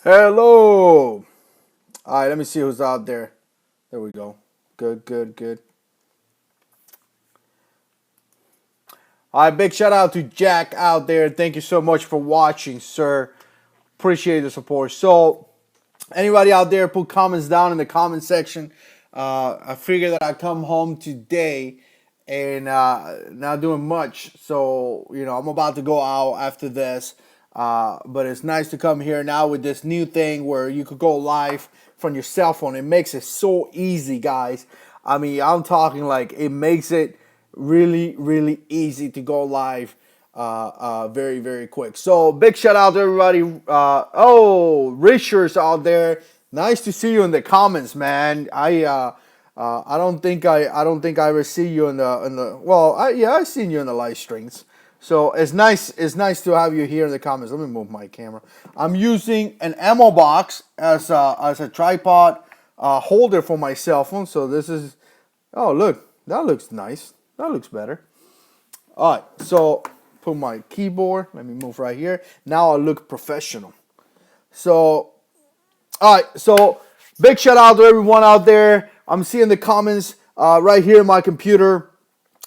Hello. All right, let me see who's out there. There we go. Good, good, good. All right, big shout out to Jack out there. Thank you so much for watching, sir. Appreciate the support. So, anybody out there, put comments down in the comment section. I figured that I come home today and not doing much. So, I'm about to go out after this. But it's nice to come here now with this new thing where you could go live from your cell phone. It makes it so easy, guys. I mean, I'm talking like it makes it really, really easy to go live very, very quick. So big shout out to everybody. Richard's out there. Nice to see you in the comments, man. I don't think I ever see you in the well, I seen you in the live streams. So it's nice to have you here in the comments. Let me move my camera. I'm using an ammo box as a tripod holder for my cell phone. So this is, oh look, that looks nice. That looks better. All right, so put my keyboard. Let me move right here. Now I look professional. So, all right, so big shout out to everyone out there. I'm seeing the comments right here in my computer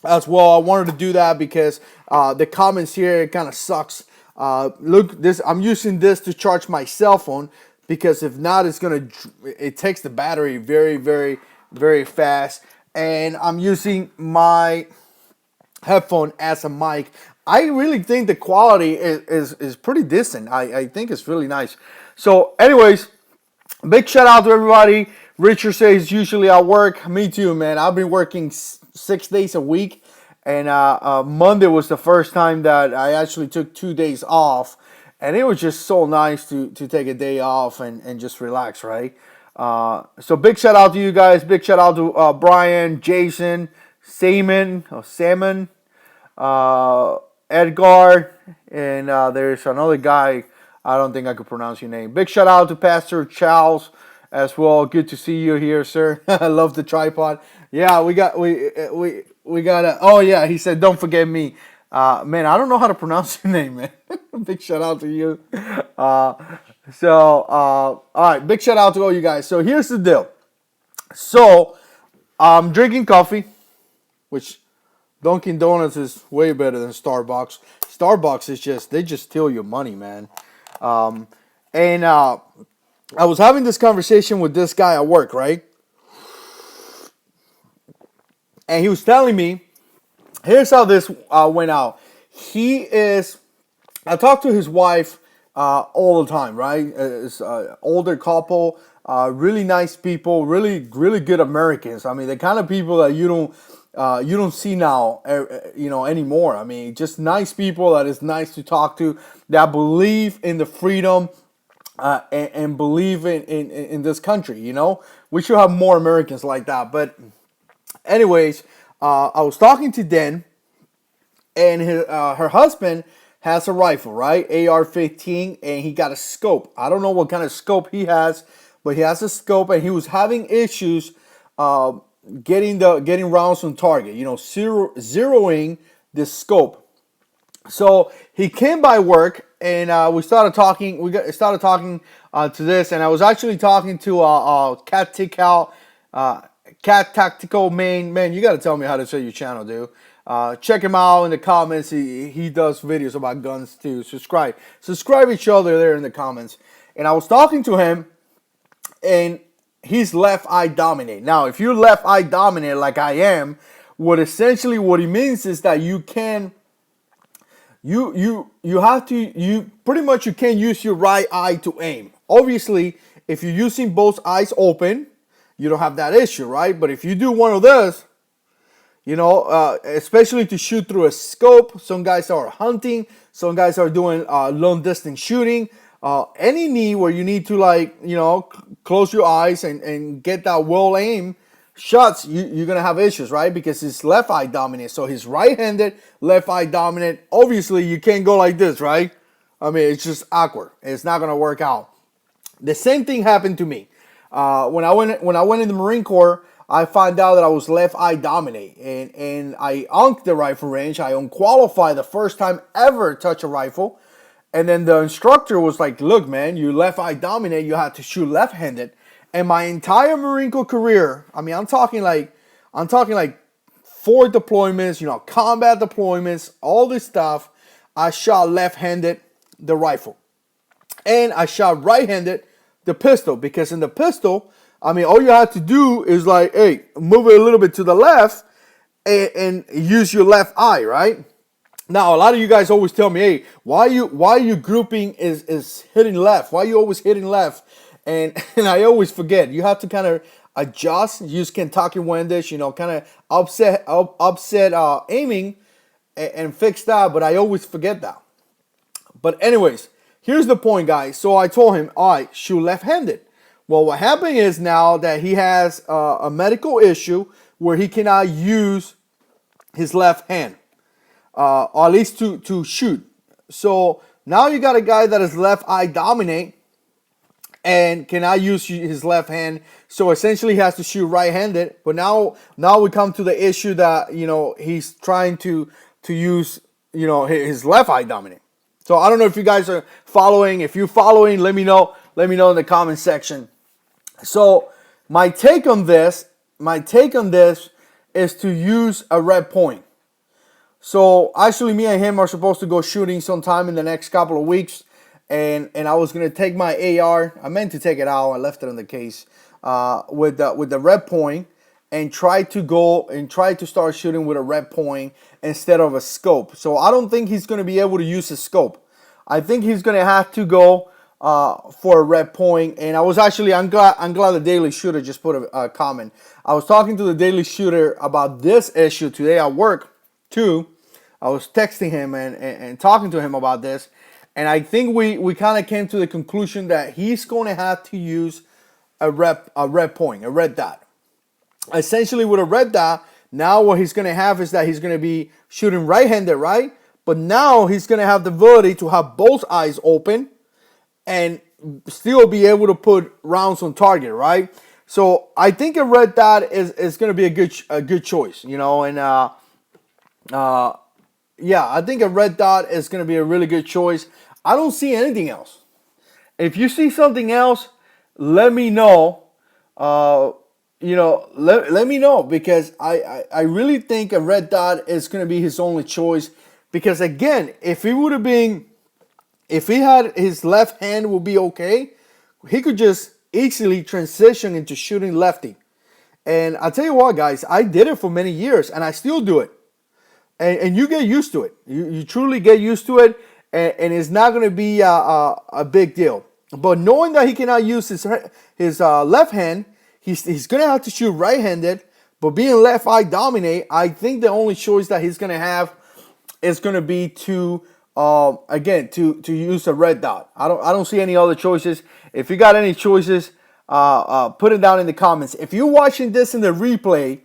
as well. I wanted to do that because the comments here, it kind of sucks. Look, this I'm using this to charge my cell phone because if not, it takes the battery very, very, very fast. And I'm using my headphone as a mic. I really think the quality is pretty decent. I think it's really nice. So, anyways, big shout out to everybody. Richard says usually I work. Me too, man. I've been working 6 days a week, and Monday was the first time that I actually took 2 days off, and it was just so nice to take a day off and just relax, right? So big shout out to you guys. Big shout out to Brian, Jason, Salmon, uh, Edgar, and there's another guy. I don't think I could pronounce your name. Big shout out to Pastor Charles as well. Good to see you here, sir. I love the tripod. Yeah, we got a. Oh yeah, he said, "Don't forget me." Man, I don't know how to pronounce your name, man. Big shout out to you. All right, big shout out to all you guys. So here's the deal. So I'm drinking coffee, which Dunkin' Donuts is way better than Starbucks. Starbucks is they just steal your money, man. And I was having this conversation with this guy at work, right? And he was telling me, here's how this went out. I talk to his wife all the time, right? It's an older couple, really nice people, really, really good Americans. I mean, the kind of people that you don't see now, anymore. I mean, just nice people that is nice to talk to, that believe in the freedom and believe in this country. We should have more Americans like that. But anyways, I was talking to Den, and her husband has a rifle, right? AR-15, and he got a scope. I don't know what kind of scope he has, but he has a scope, and he was having issues getting rounds on target. Zeroing the scope. So he came by work, and we started talking. Started talking to this, and I was actually talking to Cat Tactical Main. Man, you got to tell me how to say your channel, dude. Check him out in the comments. He does videos about guns too. Subscribe each other there in the comments. And I was talking to him, and he's left eye dominant. Now, if you're left eye dominant like I am, what he means is that you can pretty much you can't use your right eye to aim. Obviously, if you're using both eyes open, you don't have that issue, right? But if you do one of this, especially to shoot through a scope, some guys are hunting, some guys are doing long distance shooting. Any need where you need to close your eyes and get that well aim shots, you're gonna have issues, right? Because he's left eye dominant, so he's right-handed, left eye dominant. Obviously, you can't go like this, right? I mean, it's just awkward. It's not gonna work out. The same thing happened to me when I went in the Marine Corps. I found out that I was left eye dominant, and I unked the rifle range. I unqualified the first time ever touch a rifle, And then the instructor was like, look, man, you left eye dominate, you have to shoot left-handed. And my entire Marine Corps career, I mean, I'm talking like 4 deployments, you know, combat deployments, all this stuff. I shot left-handed the rifle. And I shot right-handed the pistol, because in the pistol, I mean, all you have to do is like, hey, move it a little bit to the left and use your left eye, right? Now, a lot of you guys always tell me, hey, why you grouping is hitting left? Why are you always hitting left? And I always forget. You have to kind of adjust, use Kentucky Wendish, you know, kind of upset aiming and fix that. But I always forget that. But anyways, here's the point, guys. So I told him, all right, shoot left-handed. Well, what happened is now that he has a medical issue where he cannot use his left hand. Or at least to shoot. So now you got a guy that is left eye dominate and cannot use his left hand. So essentially he has to shoot right-handed. But now we come to the issue that, you know, he's trying to use, you know, his left eye dominate. So I don't know if you guys are following. If you're following, let me know. Let me know in the comment section. So my take on this is to use a red point. So actually me and him are supposed to go shooting sometime in the next couple of weeks. And I was going to take my AR. I meant to take it out. I left it in the case with the red point and try to start shooting with a red point instead of a scope. So I don't think he's going to be able to use a scope. I think he's going to have to go for a red point. And I'm glad the Daily Shooter just put a comment. I was talking to the Daily Shooter about this issue today at work too. I was texting him and talking to him about this. And I think we kind of came to the conclusion that he's going to have to use a red point, a red dot. Essentially with a red dot, now what he's going to have is that he's going to be shooting right-handed, right? But now he's going to have the ability to have both eyes open and still be able to put rounds on target, right? So I think a red dot is going to be a good choice, you know, and yeah, I think a red dot is going to be a really good choice. I don't see anything else. If you see something else, let me know. You know, let me know, because I really think a red dot is going to be his only choice. Because again, if he had his left hand would be okay, he could just easily transition into shooting lefty. And I'll tell you what, guys, I did it for many years and I still do it. And you get used to it. You truly get used to it, and it's not going to be a big deal. But knowing that he cannot use his left hand, he's going to have to shoot right-handed. But being left eye dominate, I think the only choice that he's going to have is going to be to use a red dot. I don't see any other choices. If you got any choices, put it down in the comments. If you're watching this in the replay,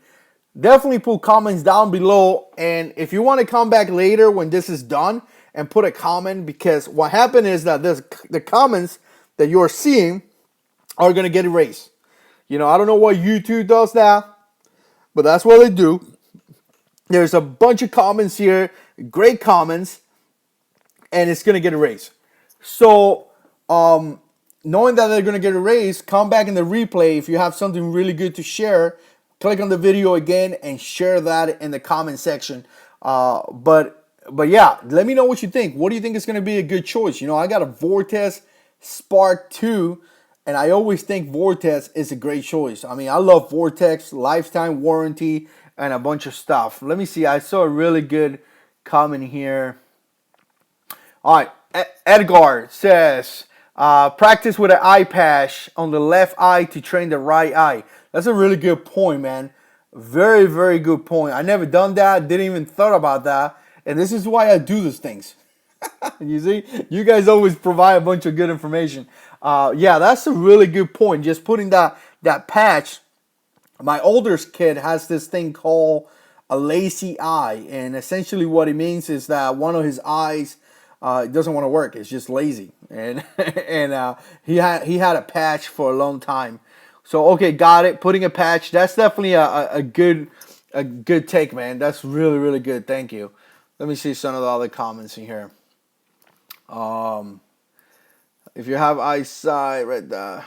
definitely put comments down below. And if you want to come back later when this is done and put a comment, because what happened is that the comments that you're seeing are going to get erased. You know, I don't know why YouTube does that, but that's what they do. There's a bunch of comments here, great comments, and it's going to get erased. So, knowing that they're going to get erased, come back in the replay. If you have something really good to share, click on the video again and share that in the comment section. But yeah, let me know what you think. What do you think is going to be a good choice? You know, I got a Vortex Spark 2, and I always think Vortex is a great choice. I mean, I love Vortex, lifetime warranty, and a bunch of stuff. Let me see. I saw a really good comment here. All right, Edgar says, practice with an eye patch on the left eye to train the right eye. That's a really good point, man. Very, very good point. I never done that. Didn't even thought about that. And this is why I do these things. You see, you guys always provide a bunch of good information. Yeah, that's a really good point. Just putting that patch. My oldest kid has this thing called a lazy eye, and essentially what it means is that one of his eyes doesn't want to work. It's just lazy, and he had a patch for a long time. So okay, got it. Putting a patch. That's definitely a good take, man. That's really, really good. Thank you. Let me see some of the other comments in here. Um, if you have eyesight, red dot.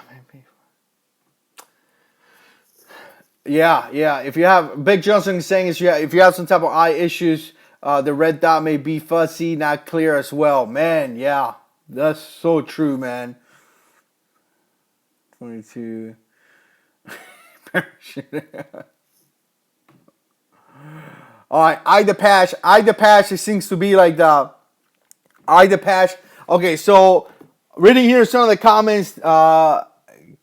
Yeah. If you have Big Johnson is saying is if you have some type of eye issues, the red dot may be fuzzy, not clear as well. Man, yeah, that's so true, man. 22. All right, eye the patch. Eye the patch. It seems to be like the eye the patch. Okay, so reading here some of the comments.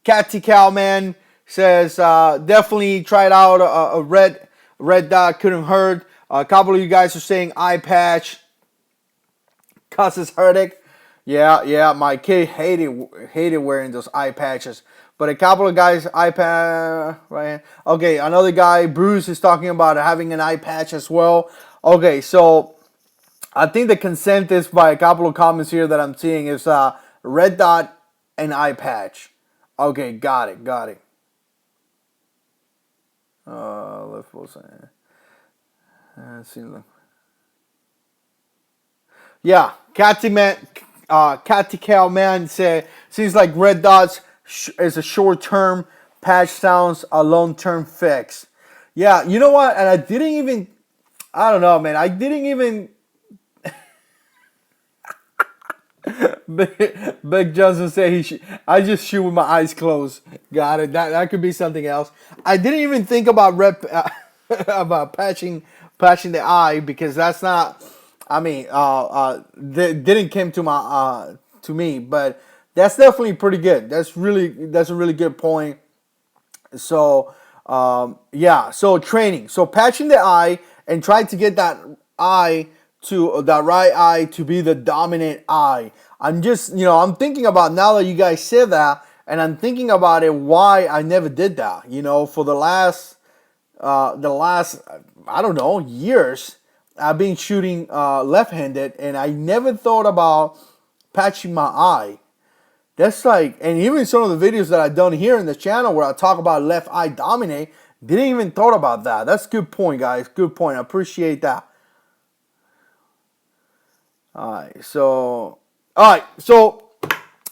Catty Cowman says definitely tried out a red dot, couldn't hurt. A couple of you guys are saying eye patch causes headache. Yeah, my kid hated wearing those eye patches. But a couple of guys eye patch, right? Okay, another guy, Bruce, is talking about having an eye patch as well. Okay, so I think the consensus by a couple of comments here that I'm seeing is red dot and eye patch. Okay, got it. Let's see. Yeah, Catty Cal Man said seems like red dots is a short-term patch, sounds a long-term fix. Yeah, you know what? And I don't know, man. I didn't even. Big Johnson said I just shoot with my eyes closed. Got it. That could be something else. I didn't even think about about patching the eye because that's not. I mean, didn't came to me, but that's definitely pretty good. That's a really good point. So yeah, so training, so patching the eye and trying to get that right eye to be the dominant eye. I'm just I'm thinking about now that you guys said that, and I'm thinking about it why I never did that. For the last I don't know years. I've been shooting left-handed, and I never thought about patching my eye. That's like, and even some of the videos that I've done here in the channel where I talk about left eye dominate, didn't even thought about that. That's a good point, guys. Good point. I appreciate that. All right, so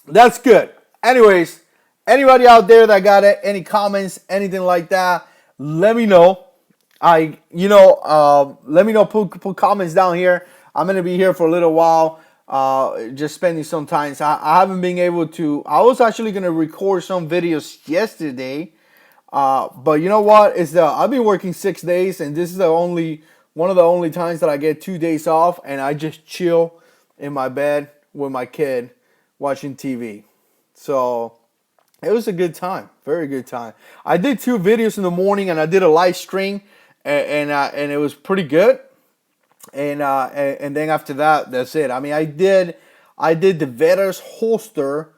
that's good. Anyways, anybody out there that got any comments, anything like that, let me know. Let me know. Put comments down here. I'm gonna be here for a little while. Just spending some time. So I haven't been able to. I was actually gonna record some videos yesterday, but you know what? I've been working 6 days, and this is one of the only times that I get 2 days off, and I just chill in my bed with my kid watching TV. So it was a good time, very good time. I did 2 videos in the morning, and I did a live stream, and it was pretty good. And then after that, that's it. I mean, I did the Veterans holster.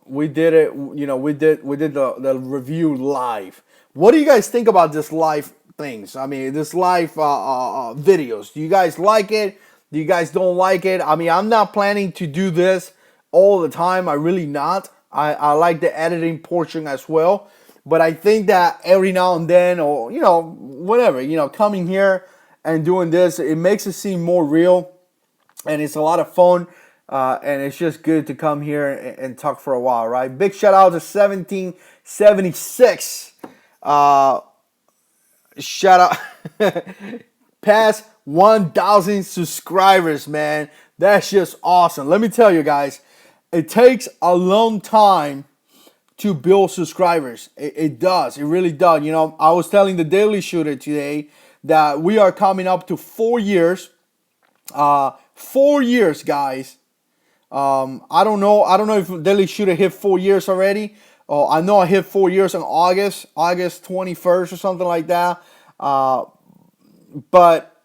We did it. We did the review live. What do you guys think about this live things? I mean, this live videos. Do you guys like it? Do you guys don't like it? I mean, I'm not planning to do this all the time. I really not. I like the editing portion as well. But I think that every now and then, or whatever, coming here and doing this, it makes it seem more real, and it's a lot of fun, and it's just good to come here and talk for a while, right? Big shout out to 1776. Shout out past 1,000 subscribers, man. That's just awesome. Let me tell you guys, it takes a long time to build subscribers. It does. It really does. I was telling the Daily Shooter today that we are coming up to 4 years. 4 years, guys. I don't know if Daily Shooter hit 4 years already. I know I hit 4 years in August 21st or something like that. But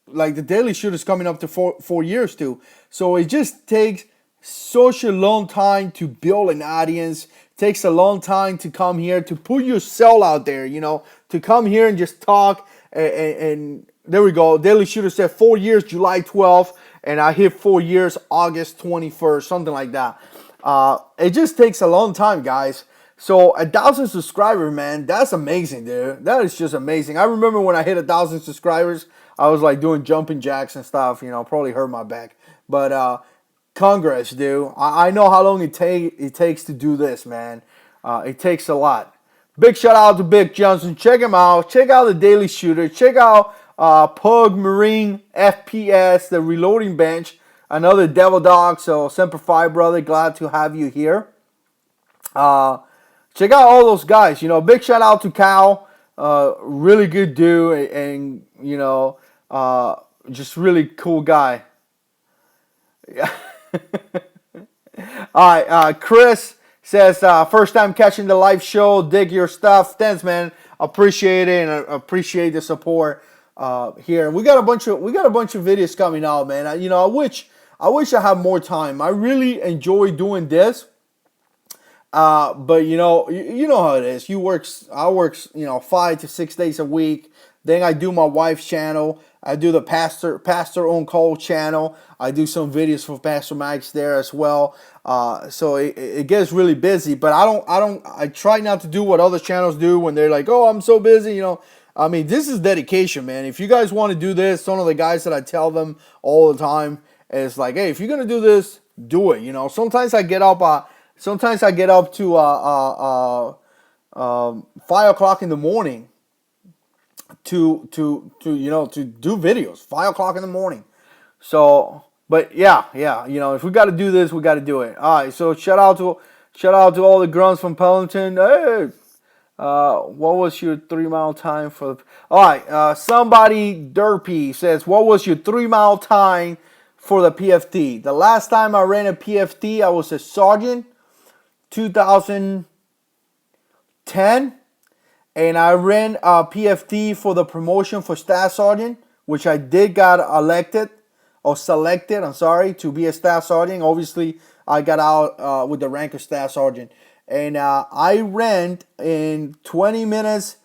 like the Daily Shooter is coming up to 4 years too. So it just takes such a long time to build an audience. Takes a long time to come here, to put yourself out there, to come here and just talk. And there we go. Daily Shooter said 4 years, July 12th, and I hit 4 years, August 21st, something like that. It just takes a long time, guys. So 1,000 subscribers, man, that's amazing, dude. That is just amazing. I remember when I hit 1,000 subscribers, I was like doing jumping jacks and stuff, probably hurt my back. but Congress, dude. I know how long it takes to do this, man. It takes a lot. Big shout out to Big Johnson. Check him out. Check out the Daily Shooter. Check out Pug Marine FPS, the Reloading Bench. Another Devil Dog. So Semper Fi, brother. Glad to have you here. Check out all those guys. Big shout out to Cal. Really good dude, and just really cool guy. Yeah. All right, Chris says first time catching the live show. Dig your stuff. Thanks, man. Appreciate it, and I appreciate the support here. We got a bunch of videos coming out, man. I wish I had more time. I really enjoy doing this. But you know how it is. I work 5 to 6 days a week. Then I do my wife's channel. I do the pastor on call channel. I do some videos for Pastor Max there as well. So it gets really busy. But I try not to do what other channels do when they're like, oh, I'm so busy. I mean, this is dedication, man. If you guys want to do this, some of the guys that I tell them all the time is like, hey, if you're gonna do this, do it. Sometimes I get up. Sometimes I get up to 5 o'clock in the morning to do videos. 5 o'clock in the morning. So, but yeah. If we got to do this, we got to do it. All right. So shout out to all the grunts from Pelington. Hey, what was your 3 mile time for? All right. Somebody Derpy says, what was your 3 mile time for the PFT? The last time I ran a PFT, I was a sergeant. 2010, and I ran a PFT for the promotion for Staff Sergeant, which I did got selected, to be a Staff Sergeant. Obviously, I got out with the rank of Staff Sergeant, and I ran in 20 minutes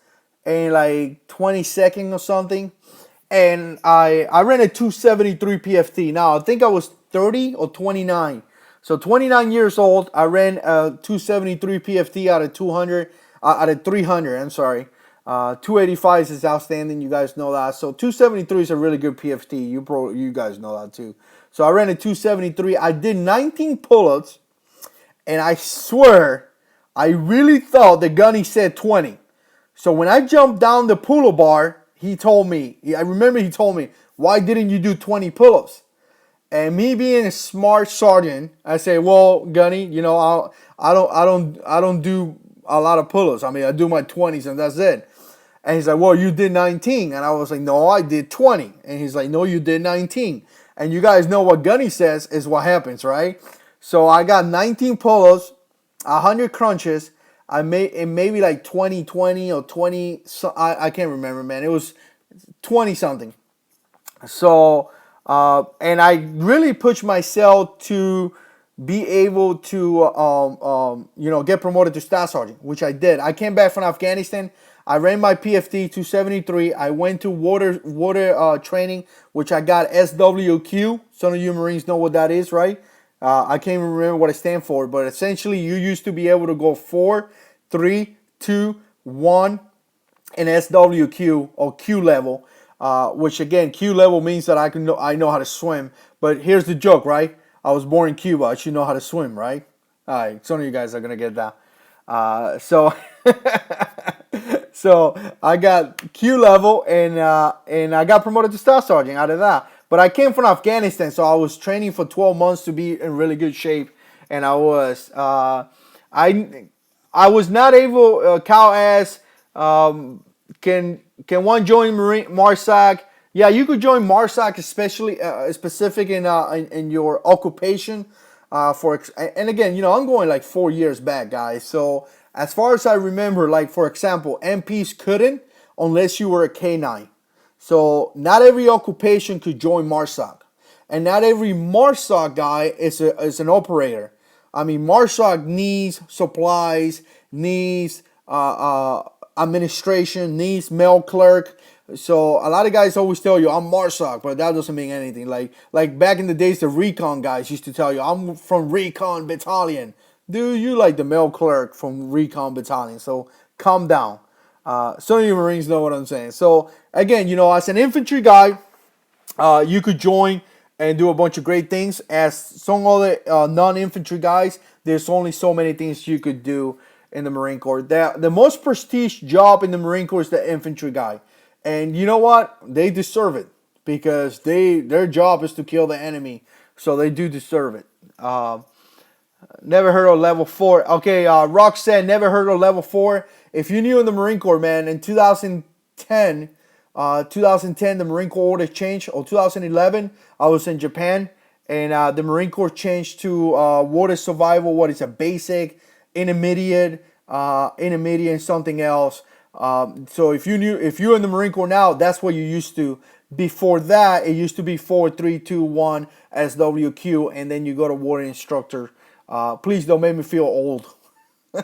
and like 20 seconds or something, and I ran a 273 PFT. Now, I think I was 30 or 29. So 29 years old, I ran a 273 PFT out of 300. I'm sorry. 285 is outstanding. You guys know that. So 273 is a really good PFT. You guys know that too. So I ran a 273. I did 19 pull-ups, and I swear, I really thought the gunny said 20. So when I jumped down the pull-up bar, he told me, why didn't you do 20 pull-ups? And me being a smart sergeant, I say, well, Gunny, I don't do a lot of pull-ups. I mean, I do my 20s and that's it. And he's like, well, you did 19. And I was like, no, I did 20. And he's like, no, you did 19. And you guys know what Gunny says is what happens, right? So I got 19 pull-ups, 100 crunches. I made it maybe like 20 or 20. I can't remember, man. It was 20 something. So... and I really pushed myself to be able to, get promoted to Staff Sergeant, which I did. I came back from Afghanistan. I ran my PFT 273. I went to water training, which I got SWQ. Some of you Marines know what that is, right? I can't even remember what it stands for, but essentially you used to be able to go 4, 3, 2, 1 in SWQ or Q level. Which again, Q level means that I know how to swim. But here's the joke, right? I was born in Cuba. I should know how to swim, right? All right, some of you guys are gonna get that. So I got Q level, and I got promoted to Staff Sergeant out of that. But I came from Afghanistan, so I was training for 12 months to be in really good shape, and I was not able. Cal asked, Can one join MARSOC? Yeah, you could join MARSOC, especially specific in your occupation. And again, I'm going like 4 years back, guys. So as far as I remember, like for example, MPs couldn't unless you were a K9. So not every occupation could join MARSOC, and not every MARSOC guy is an operator. I mean, MARSOC needs supplies, needs administration, needs mail clerk. So a lot of guys always tell you I'm MARSOC, but that doesn't mean anything. Like back in the days, the recon guys used to tell you I'm from recon battalion. Dude, you like the mail clerk from recon battalion. So calm down. Some of you Marines know what I'm saying. So again, as an infantry guy, you could join and do a bunch of great things. As some other non-infantry guys, there's only so many things you could do in the Marine Corps. The most prestige job in the Marine Corps is the infantry guy. And you know what? They deserve it because their job is to kill the enemy. So they do deserve it. Never heard of level 4. Okay, Rock said never heard of level 4. If you're new in the Marine Corps, man, in 2010, the Marine Corps order changed. Or 2011, I was in Japan, and the Marine Corps changed to water survival. What is a basic, intermediate, and something else. So if you're in the Marine Corps now, that's what you used to. Before that, it used to be 4, 3, 2, 1 SWQ, and then you go to water instructor. Please don't make me feel old. All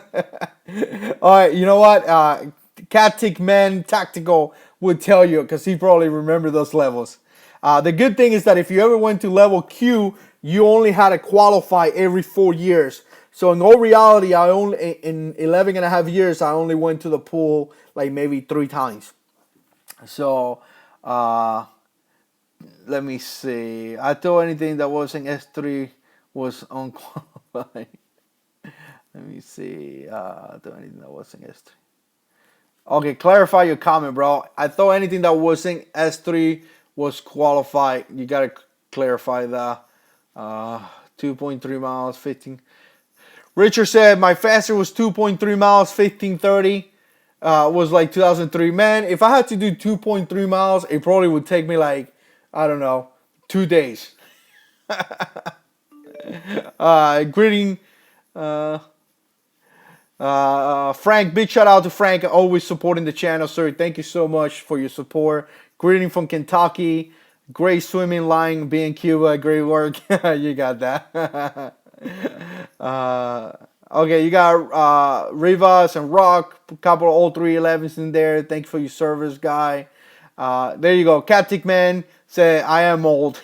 right, you know what? Catic Man Tactical would tell you because he probably remember those levels. The good thing is that if you ever went to level Q, you only had to qualify every 4 years. So in all reality, in 11 and a half years, I only went to the pool like maybe 3 times. So let me see. I thought anything that was in S3 was unqualified. Let me see. I thought anything that was in S3. Okay, clarify your comment, bro. I thought anything that was in S3 was qualified. You gotta clarify that. 2.3 miles, 15. Richard said my faster was 2.3 miles, 1530. Was like 2003. Man, if I had to do 2.3 miles, it probably would take me like, I don't know, 2 days. Greeting, Frank. Big shout out to Frank, always supporting the channel, sir. Thank you so much for your support. Greeting from Kentucky. Great swimming line, being Cuba. Great work. You got that. Okay, you got Rivas and Rock, a couple of old 311s in there. Thank you for your service, guy. There you go. Catic Man said, I am old.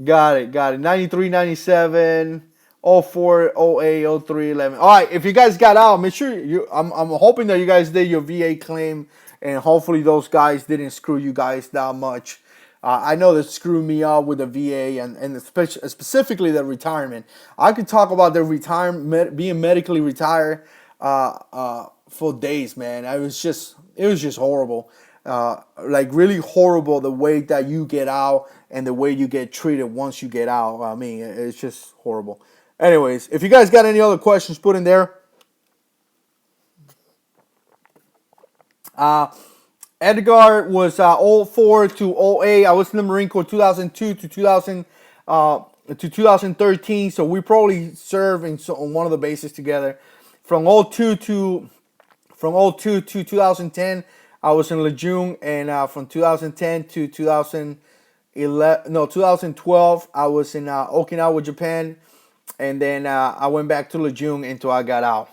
Got it. 93, 97, 04, 08, 03, 11. All right, if you guys got out, make sure I'm hoping that you guys did your VA claim, and hopefully those guys didn't screw you guys that much. I know that screwed me up with the VA and specifically the retirement. I could talk about the retirement, being medically retired for days, man. It was just horrible. Like really horrible the way that you get out and the way you get treated once you get out. I mean, it's just horrible. Anyways, if you guys got any other questions, put in there. Edgar was 04 to 08. I was in the Marine Corps 2002 to 2013. So we probably served on one of the bases together. From 02 to 2010, I was in Lejeune, and from 2010 to 2012, I was in Okinawa, Japan, and then I went back to Lejeune until I got out.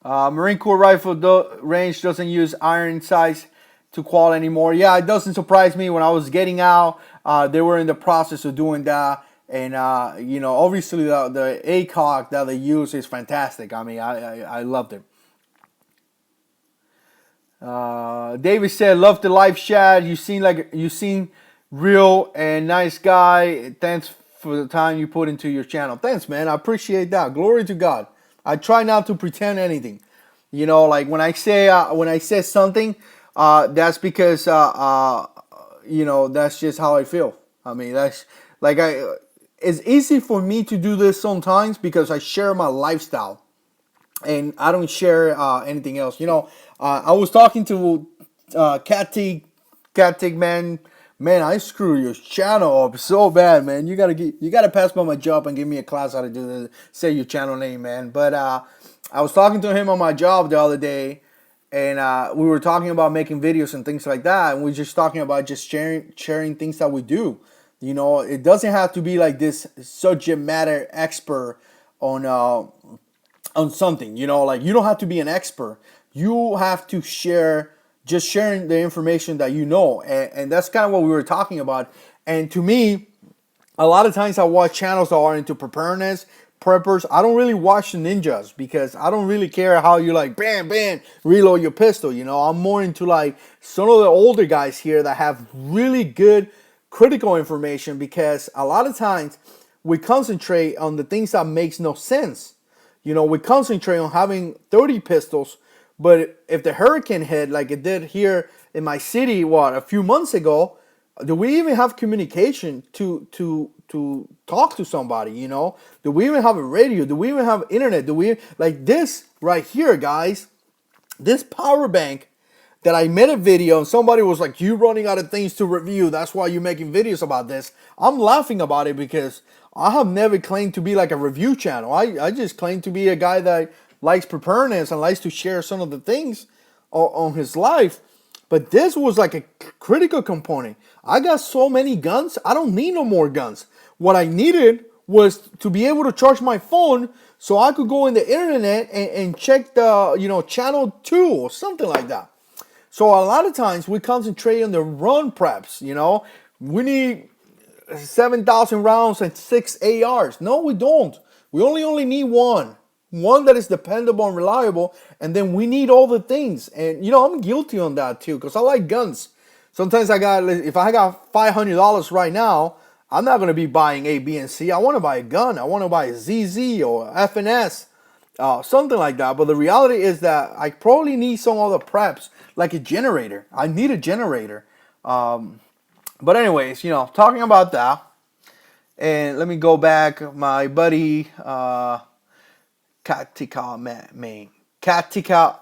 Marine Corps rifle range doesn't use iron sights to qual anymore. Yeah, it doesn't surprise me. When I was getting out, they were in the process of doing that. And, obviously the ACOG that they use is fantastic. I mean, I loved it. David said, love the live chat. You seem real and nice guy. Thanks for the time you put into your channel. Thanks, man. I appreciate that. Glory to God. I try not to pretend anything. Like when I say something, that's because that's just how I feel. I mean, that's like it's easy for me to do this sometimes because I share my lifestyle and I don't share anything else. I was talking to Catic Man. Man, I screw your channel up so bad, man. You gotta pass by my job and give me a class how to do this. Say your channel name, man. But I was talking to him on my job the other day, and we were talking about making videos and things like that. And we were just talking about just sharing things that we do. It doesn't have to be like this subject matter expert on something. Like you don't have to be an expert. You have to share. Just sharing the information that you know. And that's kind of what we were talking about. And to me, a lot of times I watch channels that are into preparedness, preppers. I don't really watch the ninjas because I don't really care how you like bam bam reload your pistol. You know, I'm more into like some of the older guys here that have really good critical information, because a lot of times we concentrate on the things that makes no sense. You know, we concentrate on having 30 pistols, but if the hurricane hit like it did here in my city, a few months ago, do we even have communication to talk to somebody? You know, do we even have a radio? Do we even have internet? Do we like this right here, guys? This power bank that I made a video, and somebody was like, "You running out of things to review? That's why you're making videos about this." I'm laughing about it because I have never claimed to be like a review channel. I just claim to be a guy that likes preparedness and likes to share some of the things on his life. But this was like a critical component. I got so many guns, I don't need no more guns. What I needed was to be able to charge my phone so I could go in the internet and check the, channel 2 or something like that. So a lot of times we concentrate on the run preps, We need 7,000 rounds and 6 ARs. No, we don't. We only need one. One that is dependable and reliable, and then we need all the things. And I'm guilty on that too, because I like guns. Sometimes if I got $500 right now, I'm not gonna be buying A, B, and C. I want to buy a gun. I want to buy a ZZ or FNS, something like that. But the reality is that I probably need some other preps, like a generator. I need a generator. But anyways, talking about that, and let me go back. My buddy. Katika man. Katika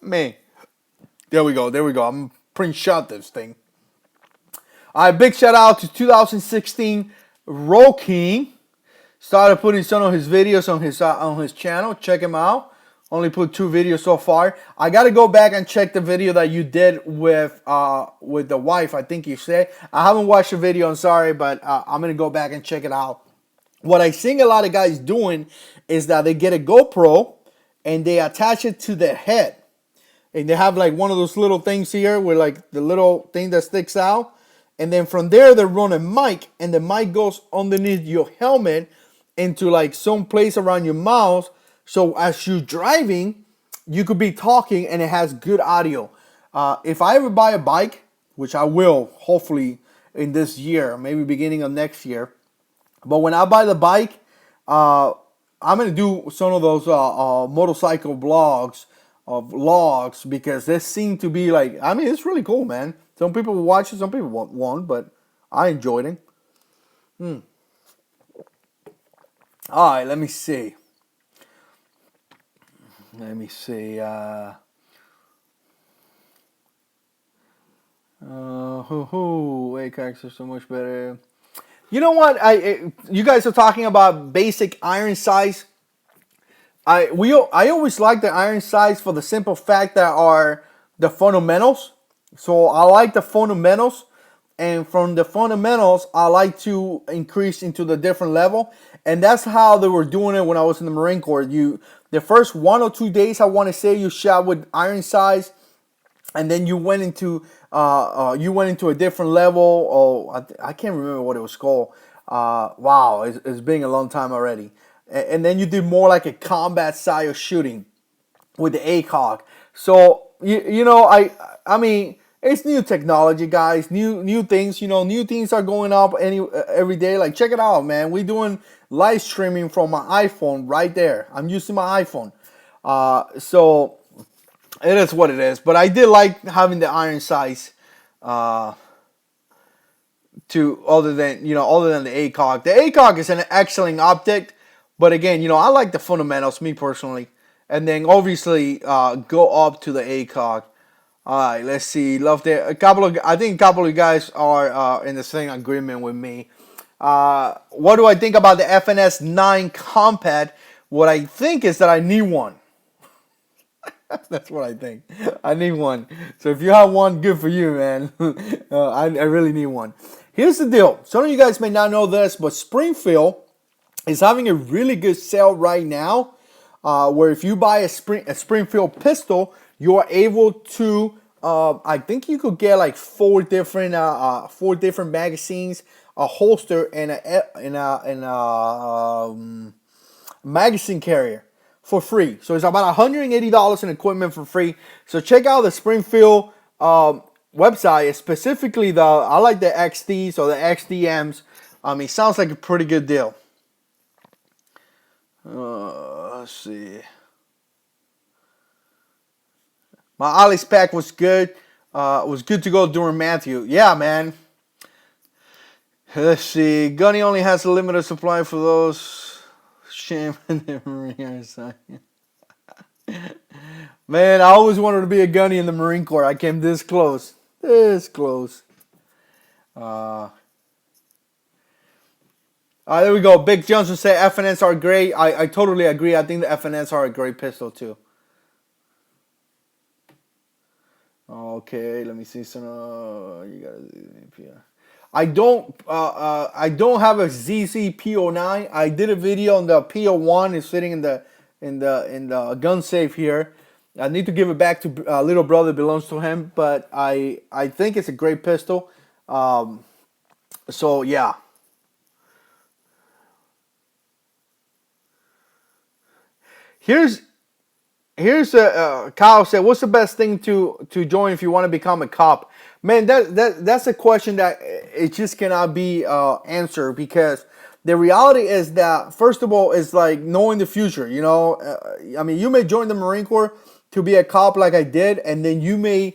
man. There we go. I'm print-shot this thing. All right, big shout out to 2016 Roll King. Started putting some of his videos on his channel. Check him out. Only put 2 videos so far. I gotta go back and check the video that you did with the wife, I think you said. I haven't watched the video, I'm sorry, but I'm gonna go back and check it out. What I see a lot of guys doing is that they get a GoPro and they attach it to their head. And they have like one of those little things here with like the little thing that sticks out. And then from there, they run a mic, and the mic goes underneath your helmet into like some place around your mouth. So as you're driving, you could be talking and it has good audio. If I ever buy a bike, which I will hopefully in this year, maybe beginning of next year. But when I buy the bike, I'm going to do some of those motorcycle vlogs because this seem to be like, it's really cool, man. Some people will watch it, some people won't, but I enjoyed it. All right, let me see. ACAX are so much better. You know what? You guys are talking about basic iron size. I always like the iron size for the simple fact that are the fundamentals. So I like the fundamentals, and from the fundamentals, I like to increase into the different level, and that's how they were doing it when I was in the Marine Corps. The first 1 or 2 days, I want to say, you shot with iron size, and then you went into a different level. Oh, I can't remember what it was called. Wow, it's been a long time already. And then you did more like a combat style shooting with the ACOG. So I mean, it's new technology, guys. New things. New things are going up every day. Like, check it out, man. We're doing live streaming from my iPhone right there. I'm using my iPhone. So it is what it is. But I did like having the iron size. Other than the ACOG. The ACOG is an excellent optic, but again, I like the fundamentals, me personally, and then obviously go up to the ACOG. All right, let's see. I think a couple of guys are in the same agreement with me. What do I think about the FNS 9 Compact? What I think is that I need one. That's what I think. I need one. So if you have one, good for you, man. I really need one. Here's the deal. Some of you guys may not know this, but Springfield is having a really good sale right now, where if you buy a Springfield pistol, you are able to. I think you could get like four different magazines a holster and magazine carrier for free. So it's about $180 in equipment for free. So check out the Springfield website, specifically I like the XDs or the XDMs. It sounds like a pretty good deal. Let's see. My Alice pack was good. Was good to go during Matthew. Yeah, man. Let's see. Gunny only has a limited supply for those. Shame. Man, I always wanted to be a gunny in the Marine Corps. I came this close. This close. There we go. Big Johnson said FNS are great. I totally agree. I think the FNS are a great pistol too. Okay, let me see some. You got. I don't have a ZZ P09. I did a video on the P01. It's sitting in the gun safe here. I need to give it back to little brother. It belongs to him, but I think it's a great pistol. So yeah. Here's Kyle said, what's the best thing to join if you want to become a cop? Man, that's a question that it just cannot be answered, because the reality is that, first of all, it's like knowing the future. You you may join the Marine Corps to be a cop like I did, and then you may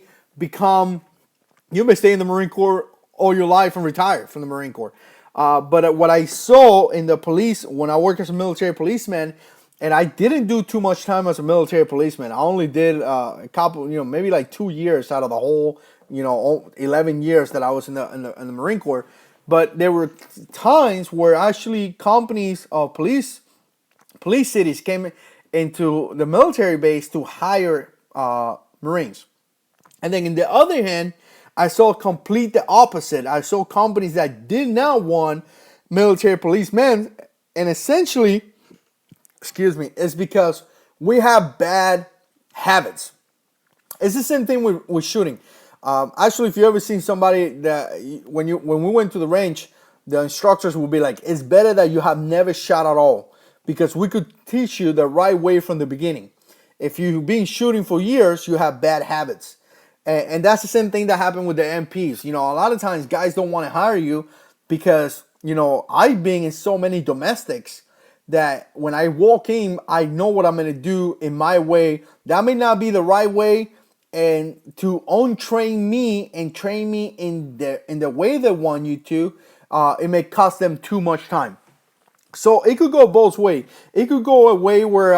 stay in the Marine Corps all your life and retire from the Marine Corps. But what I saw in the police when I worked as a military policeman, and I didn't do too much time as a military policeman. I only did a couple, maybe like 2 years out of the whole, 11 years that I was in the Marine Corps. But there were times where actually companies of police cities came into the military base to hire Marines. And then in the other hand, I saw complete the opposite. I saw companies that did not want military policemen, and essentially, it's because we have bad habits. It's the same thing with shooting. Actually, if you ever seen somebody that when we went to the range, the instructors will be like, it's better that you have never shot at all, because we could teach you the right way from the beginning. If you've been shooting for years, you have bad habits. And that's the same thing that happened with the MPs. A lot of times guys don't want to hire you because, I've been in so many domestics that when I walk in, I know what I'm going to do in my way. That may not be the right way, and to untrain me and train me in the way they want you to, it may cost them too much time. So it could go both ways. It could go a way where,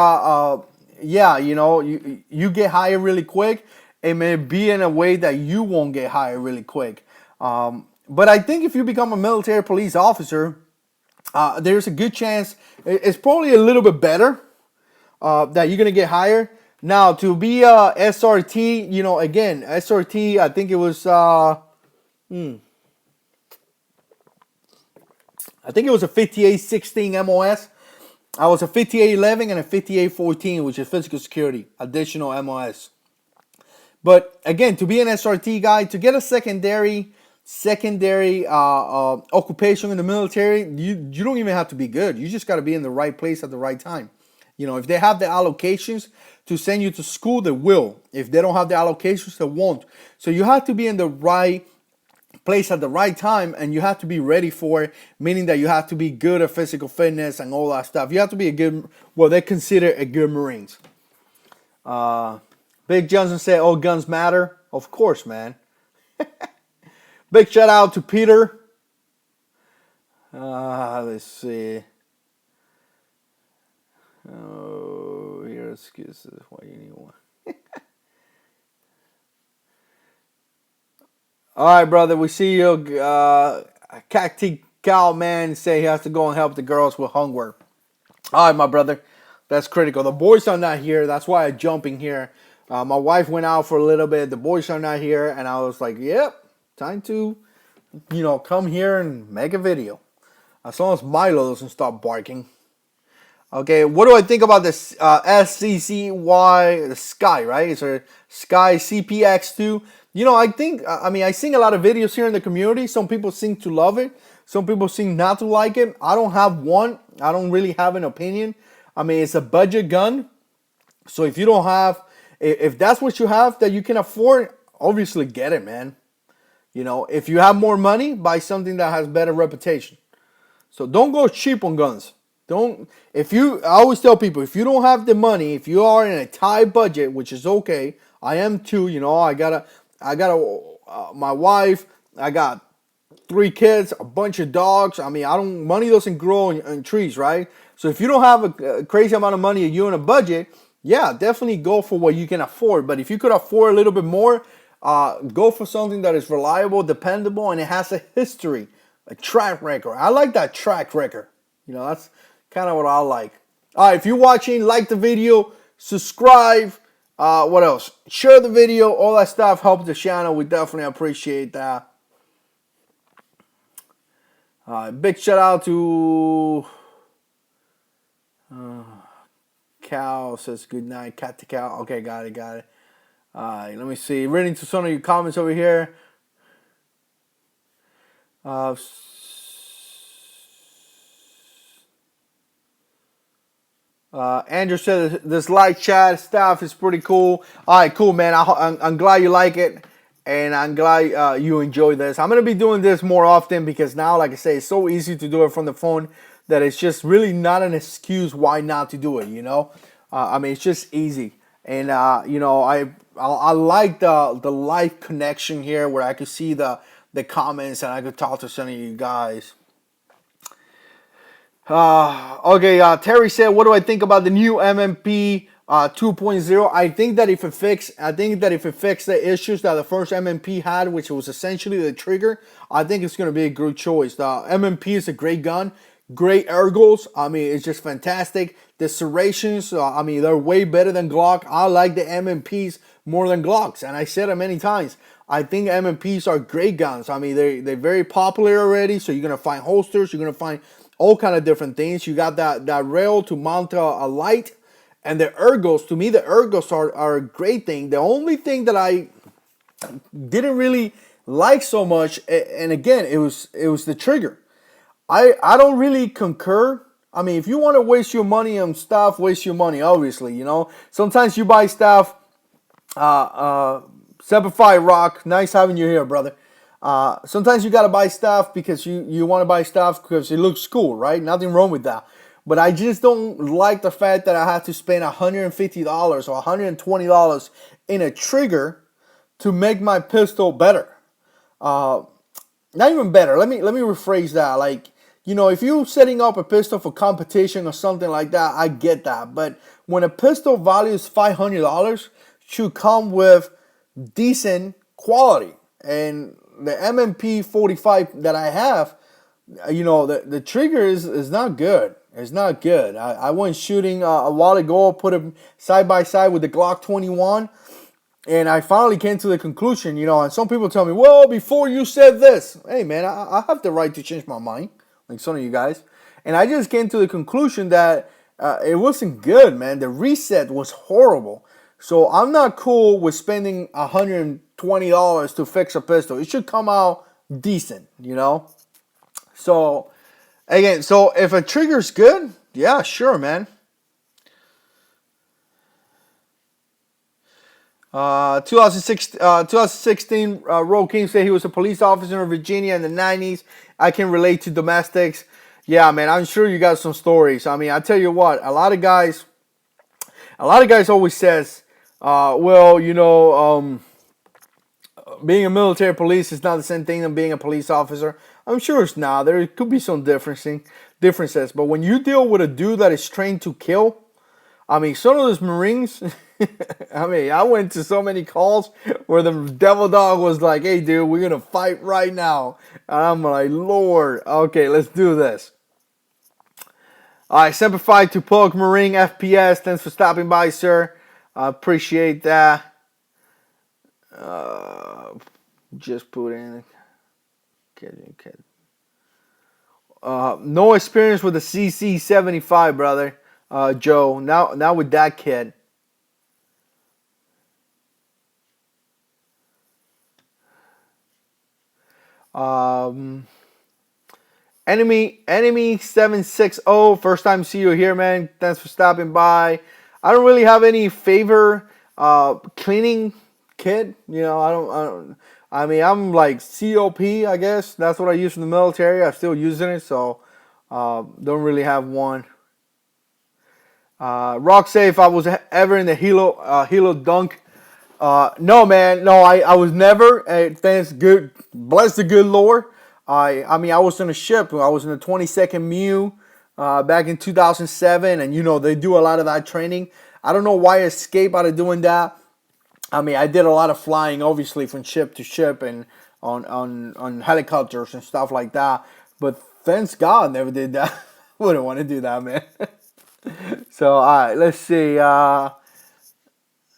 you get hired really quick. It may be in a way that you won't get hired really quick. But I think if you become a military police officer, there's a good chance, it's probably a little bit better that you're going to get hired. Now, to be a SRT, again, SRT, I think it was, I think it was a 5816 MOS. I was a 5811 and a 5814, which is physical security, additional MOS. But again, to be an SRT guy, to get a secondary occupation in the military, you don't even have to be good. You just got to be in the right place at the right time. If they have the allocations to send you to school, they will. If they don't have the allocations, they won't. So you have to be in the right place at the right time, and you have to be ready for it, meaning that you have to be good at physical fitness and all that stuff. You have to be they consider a good Marines. Big Johnson said, all guns matter. Of course, man. Big shout out to Peter. Let's see. Oh, here excuses why you need one. All right, brother. We see you. Cacti Cow Man say he has to go and help the girls with hunger. All right, my brother. That's critical. The boys are not here. That's why I'm jumping here. My wife went out for a little bit. The boys are not here. And I was like, yep, time to, come here and make a video. As long as Milo doesn't stop barking. Okay, what do I think about this SCCY, the Sky, right? It's a Sky CPX2. I think, I sing a lot of videos here in the community. Some people seem to love it. Some people seem not to like it. I don't have one. I don't really have an opinion. I mean, it's a budget gun. So if you don't have, if that's what you have that you can afford, obviously get it, man. You know, if you have more money, buy something that has better reputation. So don't go cheap on guns. Don't, if you, I always tell people, if you don't have the money, if you are in a tight budget, which is okay, I am too, you know, my wife, I got 3 kids, a bunch of dogs. I mean, money doesn't grow in trees, right? So if you don't have a crazy amount of money and you're in a budget, yeah, definitely go for what you can afford. But if you could afford a little bit more, go for something that is reliable, dependable, and it has a history, a track record. I like that track record. You know, that's kind of what I like. All right, if you're watching, like the video, subscribe. What else? Share the video. All that stuff helps the channel. We definitely appreciate that. Big shout out to Cal says good night. Cat to Cal. Okay, got it. Let me see. Reading to some of your comments over here. Andrew said this live chat stuff is pretty cool. All right, cool, man. I'm glad you like it. And I'm glad you enjoy this. I'm going to be doing this more often because now, like I say, it's so easy to do it from the phone that it's just really not an excuse why not to do it, you know? I mean, it's just easy. And, you know, I like the live connection here where I could see the comments and I could talk to some of you guys. Okay, Terry said, what do I think about the new MMP 2.0? I think that if it fixed the issues that the first MMP had, which was essentially the trigger, I think it's going to be a good choice. The MMP is a great gun, great ergos. I mean, it's just fantastic. The serrations, I mean, they're way better than Glock. I like the MMPs more than Glocks, and I said it many times. I think MMPs are great guns. I mean, they're very popular already, so you're going to find holsters, you're going to find all kind of different things. You got that rail to mount a light, and the ergos. To me, the ergos are a great thing. The only thing that I didn't really like so much, and again, it was the trigger. I don't really concur. I mean, if you want to waste your money on stuff, waste your money. Obviously, you know. Sometimes you buy stuff. Semper Fi Rock, nice having you here, brother. Sometimes you gotta buy stuff because you want to buy stuff because it looks cool, right? Nothing wrong with that. But I just don't like the fact that I have to spend $150 or $120 in a trigger to make my pistol better. Not even better. Let me rephrase that. Like, you know, if you're setting up a pistol for competition or something like that, I get that. But when a pistol values $500, should come with decent quality. And the MMP 45 that I have, you know, the trigger is not good. It's not good. I went shooting a while ago, put it side by side with the Glock 21, and I finally came to the conclusion, you know, and some people tell me, well, before you said this. Hey, man, I have the right to change my mind, like some of you guys. And I just came to the conclusion that it wasn't good, man. The reset was horrible. So I'm not cool with spending $120 to fix a pistol. It should come out decent, you know? So, again, so if a trigger's good, yeah, sure, man. 2016, Ro King said he was a police officer in Virginia in the 90s. I can relate to domestics. Yeah, man, I'm sure you got some stories. I mean, I tell you what, a lot of guys always says, well, you know, being a military police is not the same thing as being a police officer. I'm sure it's not. There could be some differences. But when you deal with a dude that is trained to kill, I mean, some of those Marines, I mean, I went to so many calls where the devil dog was like, hey, dude, we're going to fight right now. And I'm like, Lord, okay, let's do this. All right, Semper Fi to Pug Marine FPS. Thanks for stopping by, sir. I appreciate that. Just put in. No experience with the CC75, brother. Joe. Now with that kid. Enemy 760. First time see you here, man. Thanks for stopping by. I don't really have any favor cleaning kit. You know, I mean, I'm like COP, I guess. That's what I use from the military. I'm still using it, so don't really have one. Rock say if I was ever in the Hilo dunk. No, man. No, I was never. Thanks, good. Bless the good Lord. I mean, I was on a ship. I was in the 22nd MEU back in 2007, and you know they do a lot of that training. I don't know why I escaped out of doing that. I mean, I did a lot of flying, obviously, from ship to ship and on helicopters and stuff like that. But thanks God, never did that. Wouldn't want to do that, man. So, all right, let's see. A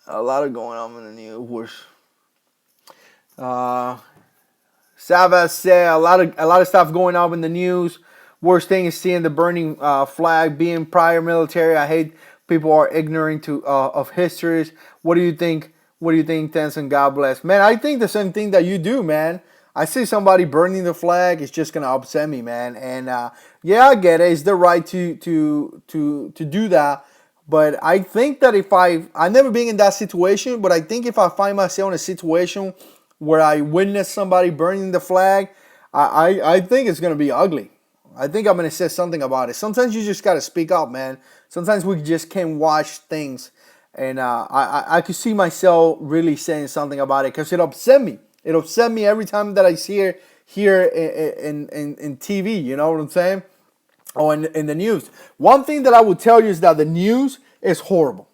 lot of going on in the news. Savas said a lot of stuff going on in the news. Worst thing is seeing the burning flag. Being prior military, I hate people are ignorant of histories. What do you think? What do you think? Thanks and God bless, man. I think the same thing that you do, man. I see somebody burning the flag, it's just gonna upset me, man. And yeah, I get it. It's the right to do that. But I think that if I've never been in that situation, but I think if I find myself in a situation where I witness somebody burning the flag, I think it's gonna be ugly. I think I'm gonna say something about it. Sometimes you just gotta speak up, man. Sometimes we just can't watch things, and I could see myself really saying something about it because it upset me. It upset me every time that I see it here in TV. You know what I'm saying? Oh, in the news. One thing that I would tell you is that the news is horrible.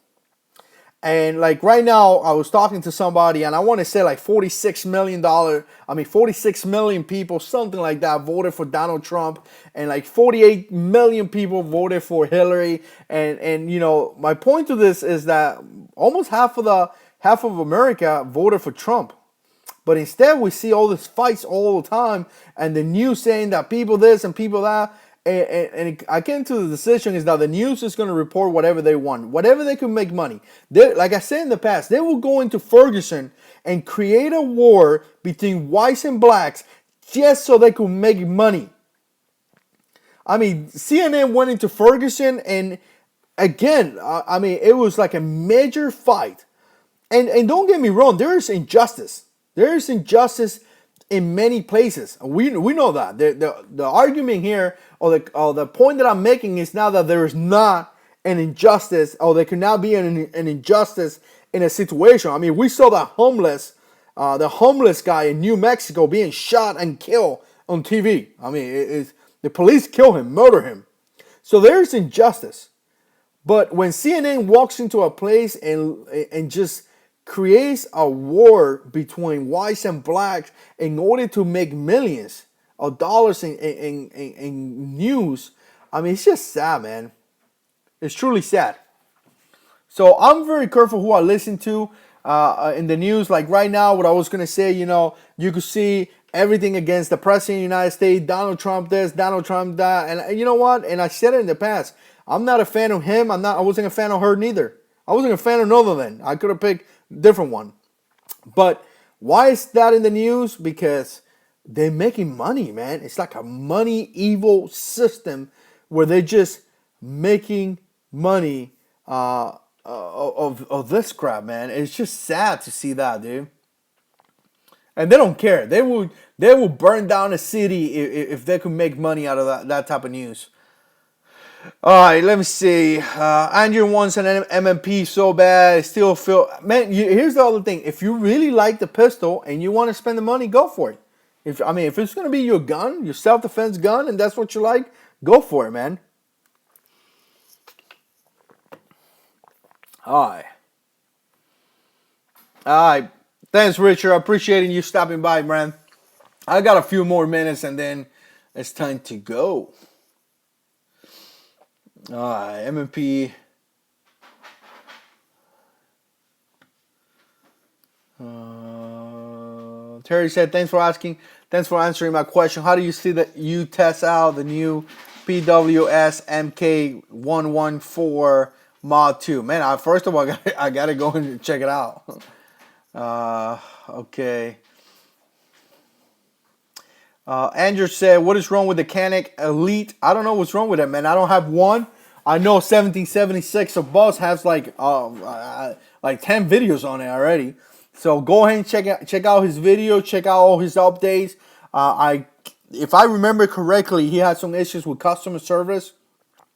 And like right now, I was talking to somebody, and I want to say like $46 million. 46 million people, something like that, voted for Donald Trump, and like 48 million people voted for Hillary. And you know, my point to this is that almost half of America voted for Trump. But instead, we see all these fights all the time, and the news saying that people this and people that. And I came to the decision is that the news is going to report whatever they want, whatever they can make money. Like I said in the past, they will go into Ferguson and create a war between whites and blacks just so they could make money. I mean, CNN went into Ferguson, and again, I mean, it was like a major fight. And don't get me wrong, there is injustice. There is injustice in many places. We know that. The argument here, or the point that I'm making is now that there is not an injustice, or there can now be an injustice in a situation. I mean, we saw the homeless guy in New Mexico being shot and killed on TV. I mean, the police kill him, murder him. So there's injustice. But when CNN walks into a place and just creates a war between whites and blacks in order to make millions of dollars in news, I mean, it's just sad, man. It's truly sad. So I'm very careful who I listen to in the news. Like right now, what I was going to say, you know, you could see everything against the president of the United States, Donald Trump this, Donald Trump that. And you know what? And I said it in the past. I'm not a fan of him. I wasn't a fan of her neither. I wasn't a fan of none of them. I could have picked different one. But why is that in the news? Because they're making money, man. It's like a money evil system where they're just making money of this crap, man. It's just sad to see that, dude. And they don't care. They will burn down a city if they could make money out of that type of news. All right, let me see. Andrew wants an MMP so bad. I still feel, man. Here's the other thing. If you really like the pistol and you want to spend the money, go for it. If it's gonna be your gun, your self-defense gun, and that's what you like, go for it, man. All right. Thanks, Richard. I appreciate you stopping by, man. I got a few more minutes, and then it's time to go. MMP. Terry said, thanks for asking. Thanks for answering my question. How do you see that you test out the new PWS MK114 Mod 2? Man, first of all, I got to go and check it out. Okay. Andrew said, "What is wrong with the Canik Elite?" I don't know what's wrong with it, man. I don't have one. I know 1776 of Buzz has like 10 videos on it already. So go ahead and check out his video, check out all his updates. If I remember correctly, he had some issues with customer service,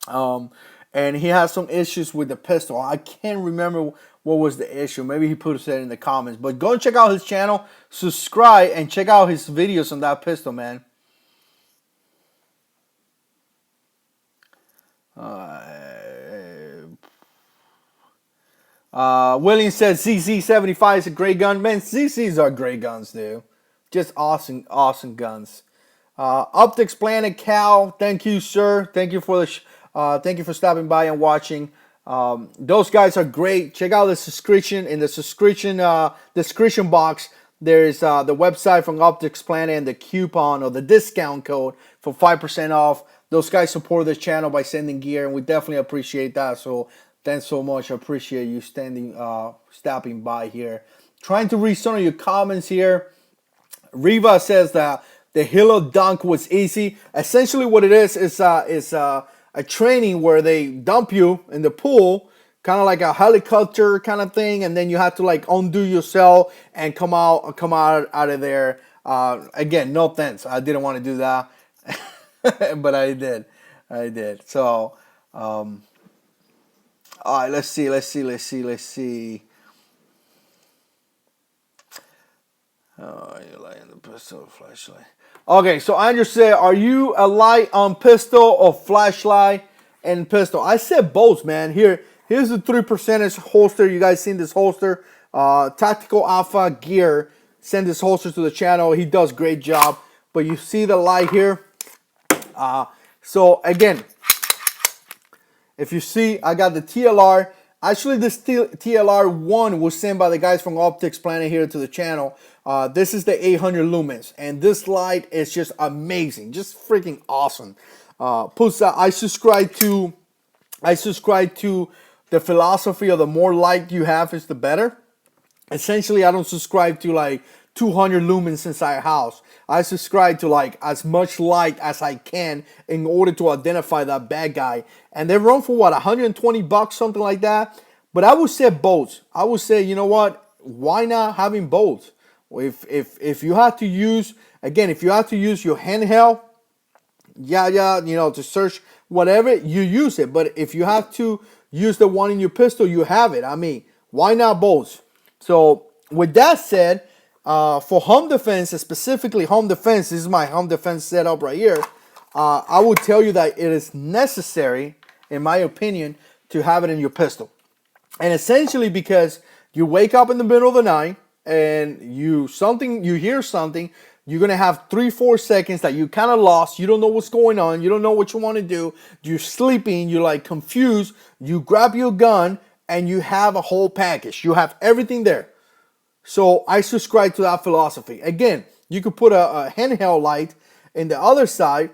and he has some issues with the pistol. I can't remember what was the issue. Maybe he put it in the comments. But go and check out his channel, subscribe, and check out his videos on that pistol, man. William says ZZ75 is a great gun. Man, ZZs are great guns, dude. Just awesome, awesome guns. Optics Planet Cal, thank you, sir. Thank you for thank you for stopping by and watching. Those guys are great. Check out the subscription in the description box. There's the website from Optics Planet and the coupon or the discount code for 5% off. Those guys support this channel by sending gear, and we definitely appreciate that. So thanks so much. I appreciate you stopping by here. Trying to read some of your comments here. Riva says that the Hilo dunk was easy. Essentially, what it is a training where they dump you in the pool, kind of like a helicopter kind of thing, and then you have to like undo yourself and come out of there. Again, no thanks. I didn't want to do that, but I did. So, all right. Let's see. Oh, you light on the pistol or flashlight. Okay, so Andrew said, are you a light on pistol or flashlight and pistol? I said both, man. Here's the 3% holster. You guys seen this holster? Tactical Alpha Gear send this holster to the channel. He does great job. But you see the light here? So again, if you see, I got the TLR. Actually, this TLR1 was sent by the guys from Optics Planet here to the channel. This is the 800 lumens, and this light is just amazing, just freaking awesome. Plus, I subscribe to the philosophy of the more light you have is the better. Essentially, I don't subscribe to like 200 lumens inside a house. I subscribe to like as much light as I can in order to identify that bad guy. And they run for what, $120, something like that. But I would say both. I would say, you know what? Why not having both? If you have to use, again, if you have to use your handheld, to search whatever, you use it. But if you have to use the one in your pistol, you have it. I mean, why not both? So with that said, for home defense, specifically home defense, this is my home defense setup right here. I would tell you that it is necessary, in my opinion, to have it in your pistol. And essentially because you wake up in the middle of the night and you hear something, you're going to have 3-4 seconds that you kind of lost. You don't know what's going on. You don't know what you want to do. You're sleeping. You're like confused. You grab your gun and you have a whole package. You have everything there. So I subscribe to that philosophy. Again, you could put a handheld light in the other side,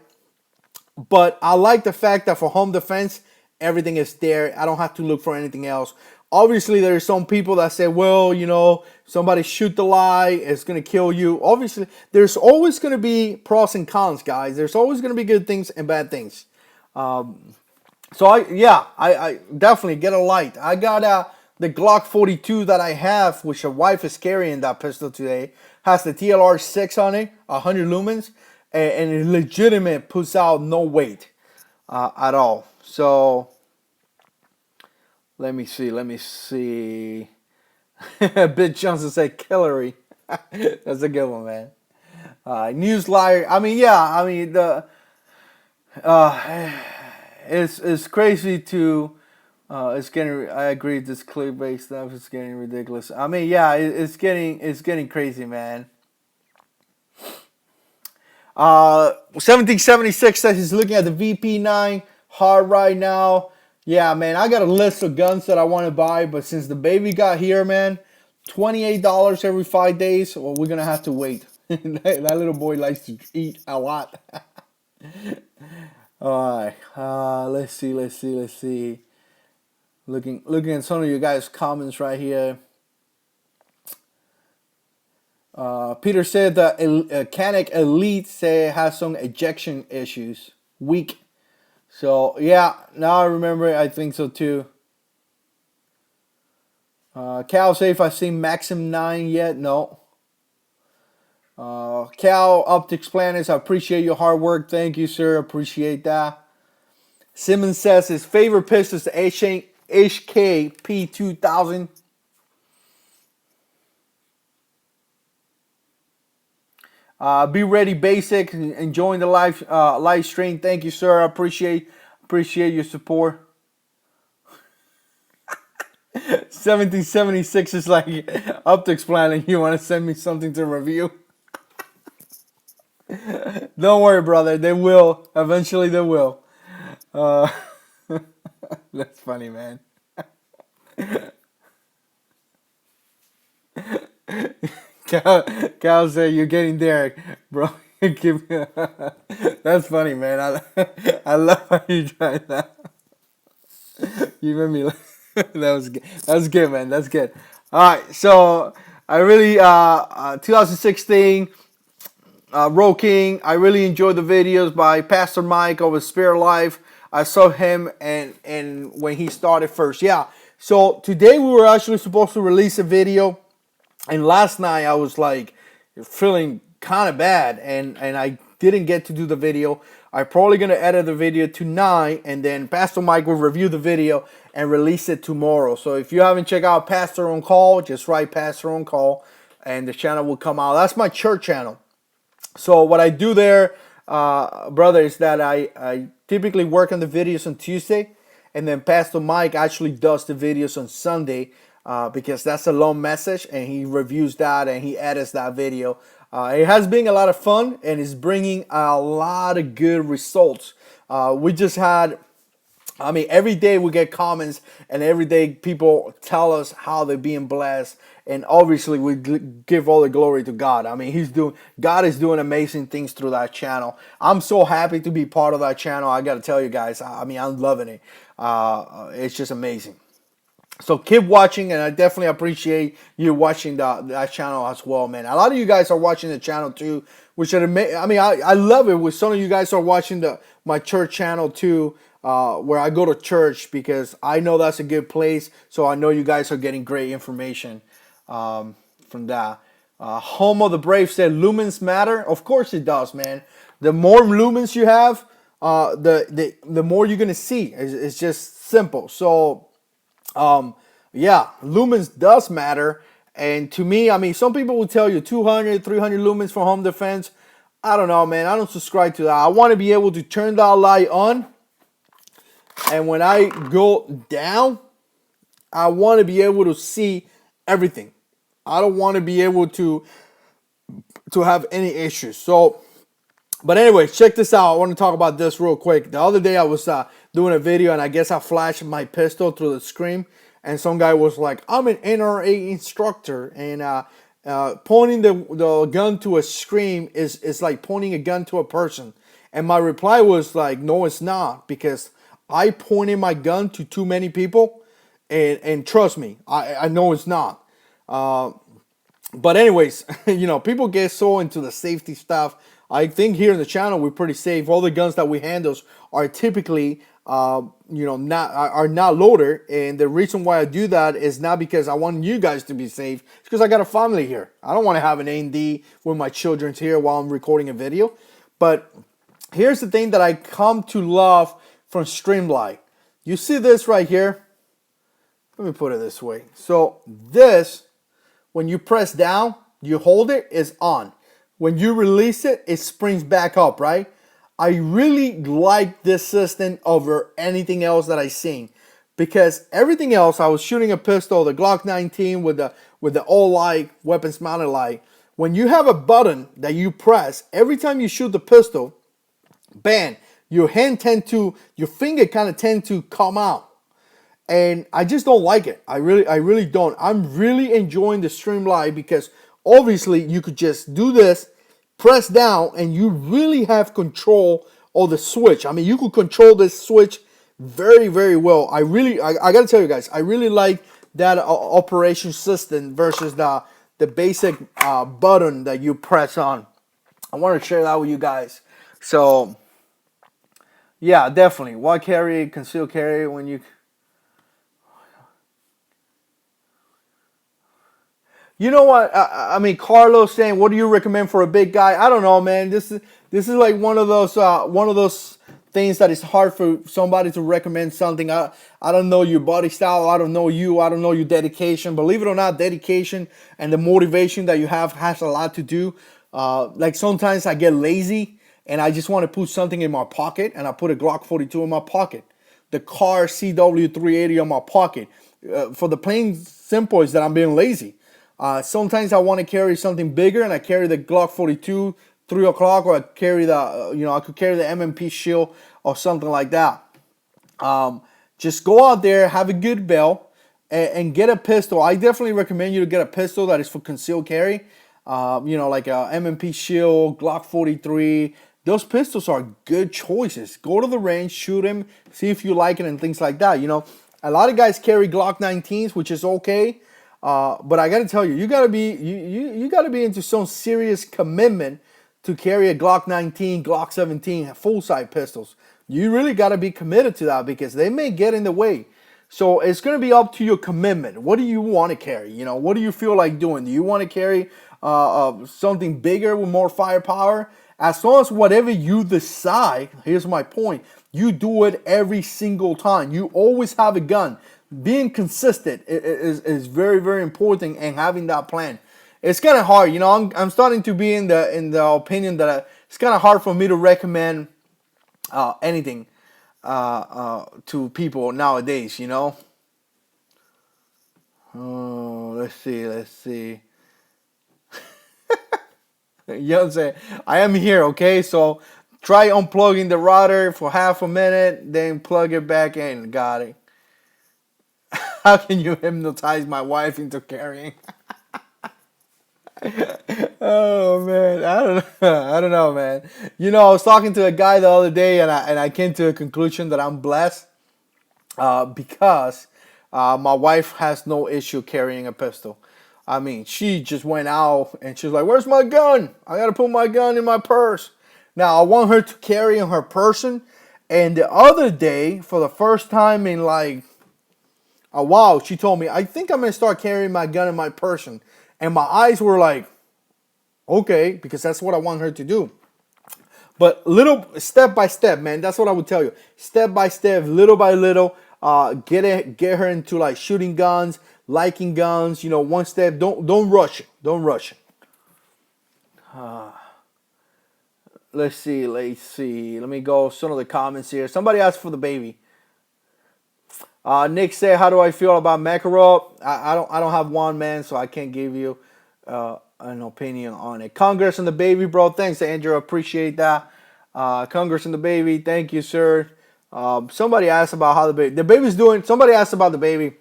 but I like the fact that for home defense, everything is there. I don't have to look for anything else. Obviously, there are some people that say, well, somebody shoot the light, it's going to kill you. Obviously, there's always going to be pros and cons, guys. There's always going to be good things and bad things. So I definitely get a light. I got the Glock 42 that I have, which the wife is carrying that pistol today, has the TLR6 on it, 100 lumens, and it legitimate puts out no weight at all. So let me see. Big Johnson said Killery. That's a good one, man. Newslight. It's crazy to. It's getting. I agree. This clickbait stuff is getting ridiculous. It's getting crazy, man. 1776 says he's looking at the VP9 hard right now. Yeah, man, I got a list of guns that I want to buy, but since the baby got here, man, $28 every 5 days. Well, we're gonna have to wait. That little boy likes to eat a lot. All right. Let's see. Looking at some of you guys' comments right here. Peter said that Canic Elite say it has some ejection issues. Weak. So yeah, now I remember it. I think so too. Cal say if I've seen Maxim 9 yet, no. Cal Optics Planners, I appreciate your hard work. Thank you, sir. Appreciate that. Simmons says his favorite pistol is the HK P2000. Be ready, basic. Enjoying the live stream. Thank you, sir. I appreciate your support. 1776 is like optics planning. You want to send me something to review? Don't worry, brother. They will. Eventually, they will. That's funny, man. Cal said you're getting there, bro. That's funny, man. I love how you tried that. You made me. That was good. That's good, man. That's good. All right, so I really 2016 Roll King. I really enjoyed the videos by Pastor Mike over Spirit Life. I saw him and when he started first. Yeah. So today we were actually supposed to release a video, and last night I was like feeling kind of bad, and I didn't get to do the video. I'm probably gonna edit the video tonight, and then Pastor Mike will review the video and release it tomorrow. So if you haven't checked out Pastor on Call, just write Pastor on Call, and the channel will come out. That's my church channel. So what I do there, brother, is that I typically work on the videos on Tuesday, and then Pastor Mike actually does the videos on Sunday because that's a long message, and he reviews that and he edits that video. It has been a lot of fun, and it's bringing a lot of good results. We just had, I mean, every day we get comments, and every day people tell us how they're being blessed. And obviously, we give all the glory to God. I mean, God is doing amazing things through that channel. I'm so happy to be part of that channel. I got to tell you guys, I mean, I'm loving it. It's just amazing. So keep watching, and I definitely appreciate you watching that channel as well, man. A lot of you guys are watching the channel too, which I mean, I love it when some of you guys are watching my church channel too, where I go to church, because I know that's a good place. So I know you guys are getting great information from that. Home of the Brave said lumens matter. Of course it does, man. The more lumens you have, the more you're gonna see. It's just simple. So yeah, lumens does matter. And to me, I mean, some people will tell you 200, 300 lumens for home defense. I don't know, man. I don't subscribe to that. I want to be able to turn that light on, and when I go down, I want to be able to see everything. I don't want to be able to have any issues. So, but anyway, check this out. I want to talk about this real quick. The other day I was doing a video, and I guess I flashed my pistol through the screen, and some guy was like, I'm an NRA instructor, and pointing the gun to a screen is like pointing a gun to a person. And my reply was like, no, it's not, because I pointed my gun to too many people, and trust me, I know it's not. But anyways, you know, people get so into the safety stuff. I think here in the channel we're pretty safe. All the guns that we handle are typically, you know, not loaded, and the reason why I do that is not because I want you guys to be safe. It's because I got a family here. I don't want to have an A&D with my children here while I'm recording a video. But here's the thing that I come to love from Streamlight. You see this right here? Let me put it this way. So this, when you press down, you hold it, it's on. When you release it, it springs back up, right? I really like this system over anything else that I've seen, because everything else, I was shooting a pistol, the Glock 19 with the all light weapons mounted light. When you have a button that you press, every time you shoot the pistol, bam, your finger kind of tend to come out. And I just don't like it. I really don't. I'm really enjoying the Streamlight, because obviously you could just do this, press down, and you really have control of the switch. I mean, you could control this switch very, very well. I gotta tell you guys, I really like that operation system versus the the basic button that you press on. I want to share that with you guys. So yeah, definitely. Why carry concealed carry when you? You know what? I mean, Carlos saying, "What do you recommend for a big guy?" I don't know, man. This is like one of those things that is hard for somebody to recommend something. I don't know your body style. I don't know you. I don't know your dedication. Believe it or not, dedication and the motivation that you have has a lot to do. Like sometimes I get lazy and I just want to put something in my pocket, and I put a Glock 42 in my pocket, the car CW 380 on my pocket. For the plain simple is that I'm being lazy. Sometimes I want to carry something bigger, and I carry the Glock 42 3 o'clock, or I carry the I could carry the M&P Shield or something like that. Just go out there, have a good belt, and get a pistol. I definitely recommend you to get a pistol that is for concealed carry. Like a M&P Shield, Glock 43. Those pistols are good choices. Go to the range, shoot them, see if you like it, and things like that. A lot of guys carry Glock 19s, which is okay. But I gotta tell you, you gotta be into some serious commitment to carry a Glock 19, Glock 17 full size pistols. You really gotta be committed to that, because they may get in the way. So it's gonna be up to your commitment. What do you want to carry? What do you feel like doing? Do you want to carry something bigger with more firepower? As long as whatever you decide, here's my point, you do it every single time. You always have a gun. Being consistent is very, very important, and having that plan. It's kind of hard, I'm starting to be in the opinion that it's kind of hard for me to recommend anything to people nowadays. Oh, let's see. Say, I am here, okay? So try unplugging the router for half a minute, then plug it back in. Got it. How can you hypnotize my wife into carrying? Oh man, I don't know, man. I was talking to a guy the other day, and I came to a conclusion that I'm blessed because my wife has no issue carrying a pistol. I mean, she just went out and she's like, "Where's my gun? I gotta put my gun in my purse." Now I want her to carry in her person, and the other day, for the first time in like a while, she told me, "I think I'm gonna start carrying my gun in my person," and my eyes were like, "Okay," because that's what I want her to do. But little step by step, man. That's what I would tell you. Step by step, little by little. Get her into like shooting guns, liking guns. One step. Don't rush it. Don't rush it. Let's see. Let me go some of the comments here. Somebody asked for the baby. Nick said, "How do I feel about Makarov?" I don't have one, man, so I can't give you an opinion on it. Congress and the baby, bro. Thanks, Andrew. Appreciate that. Congress and the baby. Thank you, sir. Somebody asked about how the baby's doing. Somebody asked about the baby.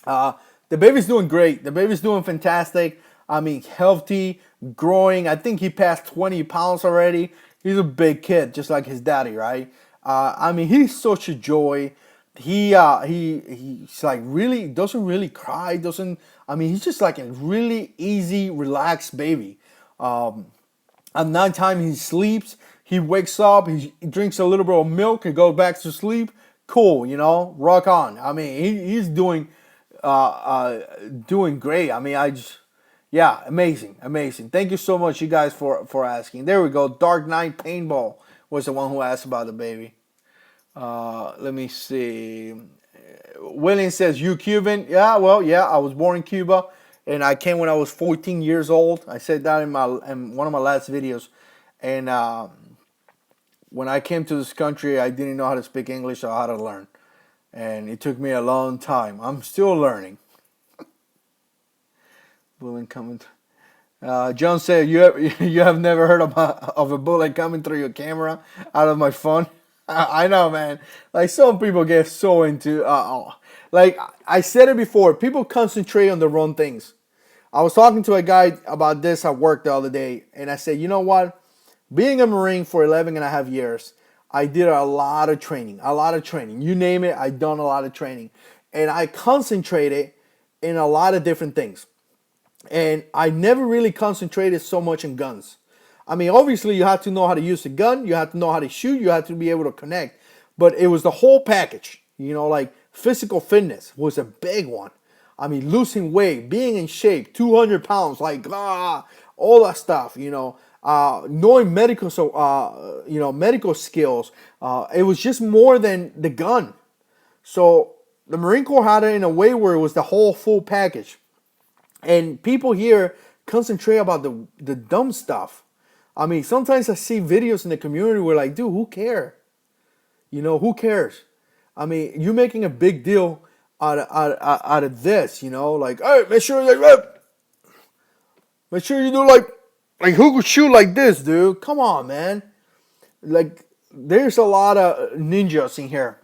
The baby's doing great. The baby's doing fantastic. I mean, healthy, growing. I think he passed 20 pounds already. He's a big kid, just like his daddy, right? I mean, he's such a joy. He's like really doesn't really cry. He's just like a really easy, relaxed baby. At nighttime, he sleeps. He wakes up. He drinks a little bit of milk and goes back to sleep. Cool, rock on. I mean, he's doing great. I mean, yeah, amazing. Thank you so much, you guys, for asking. There we go. Dark Knight Paintball was the one who asked about the baby. Let me see. William says, "You Cuban?" Yeah, well, yeah. I was born in Cuba, and I came when I was 14 years old. I said that in one of my last videos. And when I came to this country, I didn't know how to speak English or how to learn, and it took me a long time. I'm still learning. Bullet coming. John said, "You have never heard of a bullet coming through your camera out of my phone." I know, man. Like, some people get so into like I said it before, people concentrate on the wrong things. I was talking to a guy about this at work the other day, and I said, "You know what? Being a Marine for 11 and a half years, I did a lot of training. You name it, I done a lot of training. And I concentrated in a lot of different things. And I never really concentrated so much on guns. I mean, obviously, you have to know how to use a gun, you have to know how to shoot, you have to be able to connect. But it was the whole package, like physical fitness was a big one. I mean, losing weight, being in shape, 200 pounds, like, all that stuff, knowing medical, medical skills. It was just more than the gun. So the Marine Corps had it in a way where it was the whole full package. And people here concentrate about the dumb stuff. I mean, sometimes I see videos in the community where like, dude, who cares? Who cares? I mean, you're making a big deal out of this, like, hey, make sure you do like who could shoot like this, dude? Come on, man. Like, there's a lot of ninjas in here.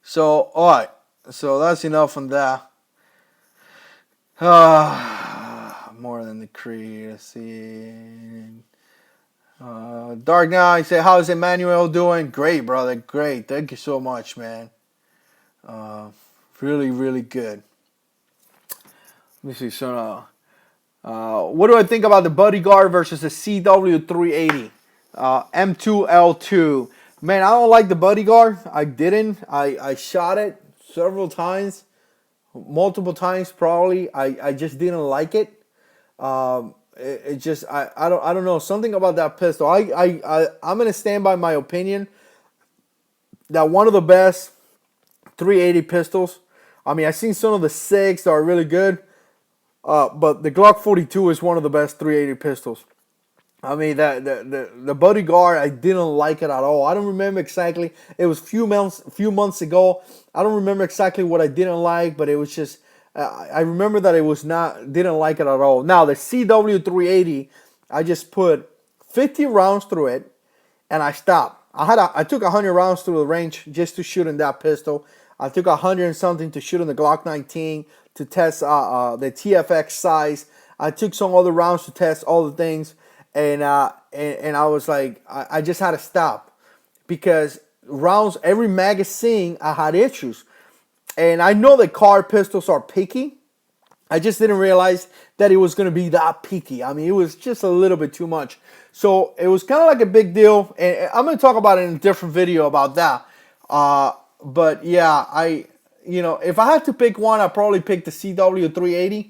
So, all right. So that's enough on that. More than the Creed. Let's see. Dark Knight say, how's Emmanuel doing? Great, brother. Great. Thank you so much, man. Really, really good. Let me see. So, what do I think about the Bodyguard versus the CW380? M2L2. Man, I don't like the Bodyguard. I didn't. I shot it several times. Multiple times probably. I just didn't like it. It just I don't know, something about that pistol. I'm gonna stand by my opinion that one of the best 380 pistols. I mean, I've seen some of the 6 that are really good, but the Glock 42 is one of the best 380 pistols. I mean, the Bodyguard, I didn't like it at all. I don't remember exactly. It was few months ago. I don't remember exactly what I didn't like, but it was just. I remember that didn't like it at all. Now the CW380, I just put 50 rounds through it, and I stopped. I took 100 rounds through the range just to shoot in that pistol. I took 100 and something to shoot in the Glock 19 to test the TFX size. I took some other rounds to test all the things, and I was like, I just had to stop because rounds, every magazine, I had issues. And I know that card pistols are picky. I just didn't realize that it was going to be that picky. I mean, it was just a little bit too much. So it was kind of like a big deal. And I'm going to talk about it in a different video about that. But yeah, if I had to pick one, I'd probably pick the CW380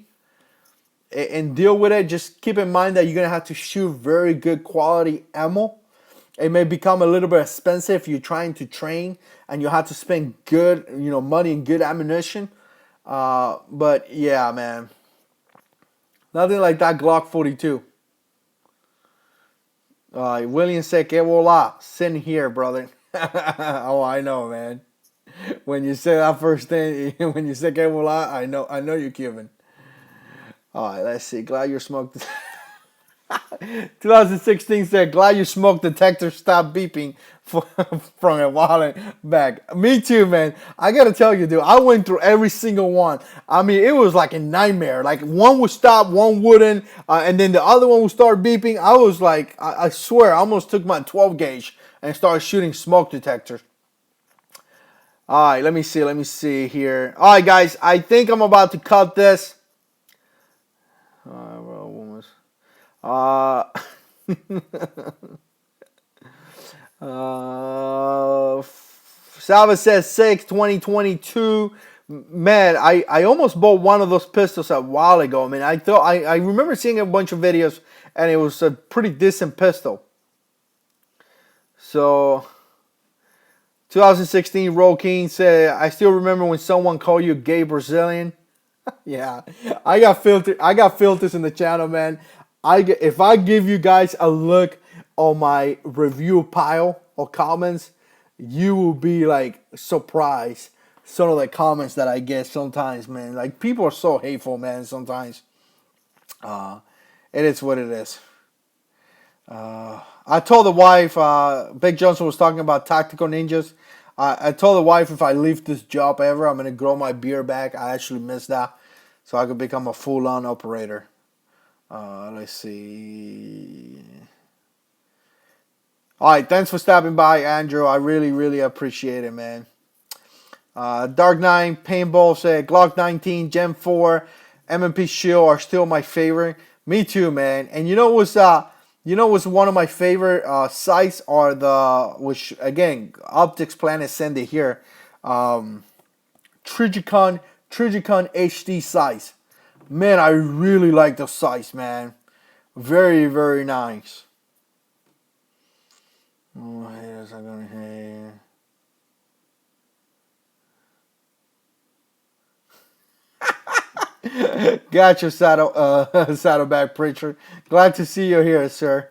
and deal with it. Just keep in mind that you're going to have to shoot very good quality ammo. It may become a little bit expensive if you're trying to train and you have to spend good, money and good ammunition. But yeah, man, nothing like that Glock 42. William said, "Que voila, sitting here, brother." Oh, I know, man. When you say that first thing, when you say "Que voila," I know you're Cuban. All right, let's see. Glad you smoked. 2016 said, glad your smoke detector stopped beeping from a while back. Me too, man. I gotta tell you, dude, I went through every single one. I mean, it was like a nightmare. Like, one would stop, one wouldn't, and then the other one would start beeping. I was like, I swear, I almost took my 12 gauge and started shooting smoke detectors. All right, let me see here. All right, guys, I think I'm about to cut this. Salva says 2022. Man, I almost bought one of those pistols a while ago. I mean, I remember seeing a bunch of videos, and it was a pretty decent pistol. So 2016, Roll King said, I still remember when someone called you gay Brazilian. Yeah, I got filters in the channel, man. If I give you guys a look on my review pile of comments, you will be like surprised some of the comments that I get sometimes, man. Like, people are so hateful, man, sometimes. It is what it is. I told the wife, Big Johnson was talking about tactical ninjas. I told the wife if I leave this job ever, I'm going to grow my beard back. I actually miss that. So I could become a full-on operator. Let's see. All right, thanks for stopping by, Andrew. I really, really appreciate it, man. Dark 9 Paintball said, Glock 19 Gen 4. M&P Shield are still my favorite. Me too, man. And what's one of my favorite sights are which again, Optics Planet send it here. Trigicon HD sights. Man, I really like those sights, man. Very, very nice. Oh, haters are gonna hate. Gotcha, Saddleback Preacher. Glad to see you here, sir.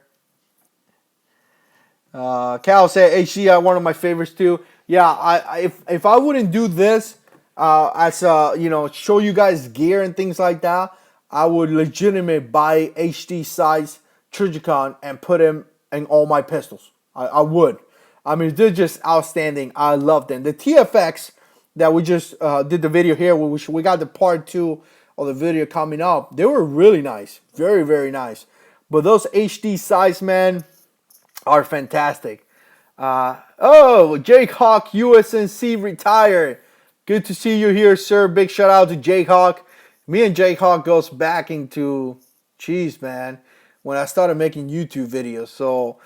Cal said HDI one of my favorites too. Yeah, if I wouldn't do this as show you guys gear and things like that, I would legitimately buy HD size Trigicon and put him in all my pistols. I would. I mean, they're just outstanding. I love them. The TFX that we just did the video here, which we got the part 2 of the video coming up. They were really nice, very, very nice. But those HD size, man, are fantastic. Jake Hawk USNC retired. Good to see you here, sir. Big shout out to Jake Hawk. Me and Jake Hawk goes back into, geez, man, when I started making YouTube videos. So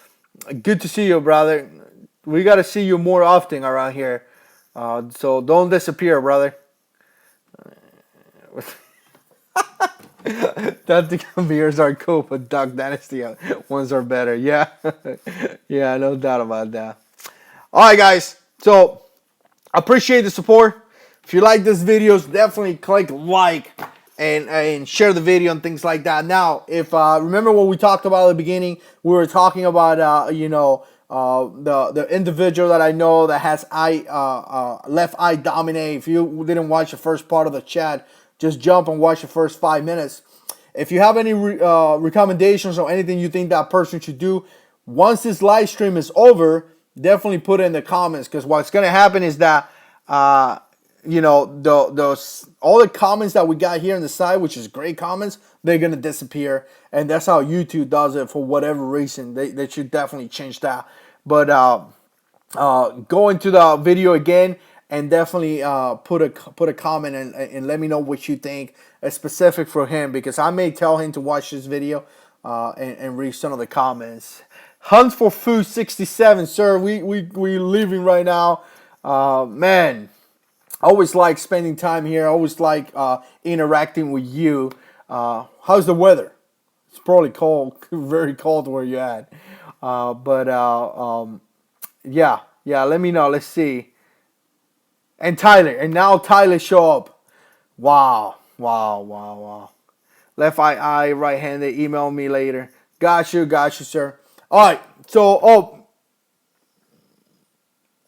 good to see you, brother. We got to see you more often around here. So don't disappear, brother. Tactical beers are cool, but Duck Dynasty ones are better. Yeah. Yeah, no doubt about that. All right, guys. So, appreciate the support. If you like this videos, definitely click like and share the video and things like that. Now, if remember what we talked about at the beginning, we were talking about the individual that I know that has left eye dominate. If you didn't watch the first part of the chat, just jump and watch the first 5 minutes. If you have any recommendations or anything you think that person should do, once this live stream is over, definitely put it in the comments, because what's going to happen is that all the comments that we got here on the side, which is great comments, they're going to disappear. And that's how YouTube does it for whatever reason. They should definitely change that. But go into the video again and definitely put a comment and let me know what you think. It's specific for him, because I may tell him to watch this video and read some of the comments. Hunt for Food 67, sir. We leaving right now. Man, I always like spending time here. I always like interacting with you. How's the weather? It's probably cold, very cold where you're at. Yeah, let me know. Let's see. And now Tyler show up. Wow. Left eye, right-handed. Email me later. Got you, sir. All right. So,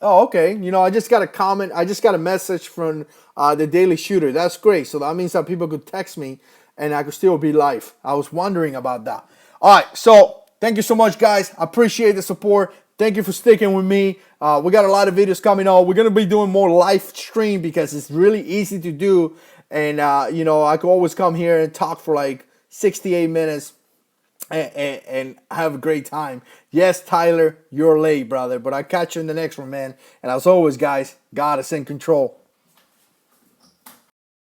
okay. I just got a comment. I just got a message from the Daily Shooter. That's great. So that means that people could text me and I could still be live. I was wondering about that. All right. So thank you so much, guys. I appreciate the support. Thank you for sticking with me. We got a lot of videos coming on. We're going to be doing more live stream because it's really easy to do. And, I can always come here and talk for like 68 minutes and have a great time. Yes, Tyler, you're late, brother. But I'll catch you in the next one, man. And as always, guys, God is in control.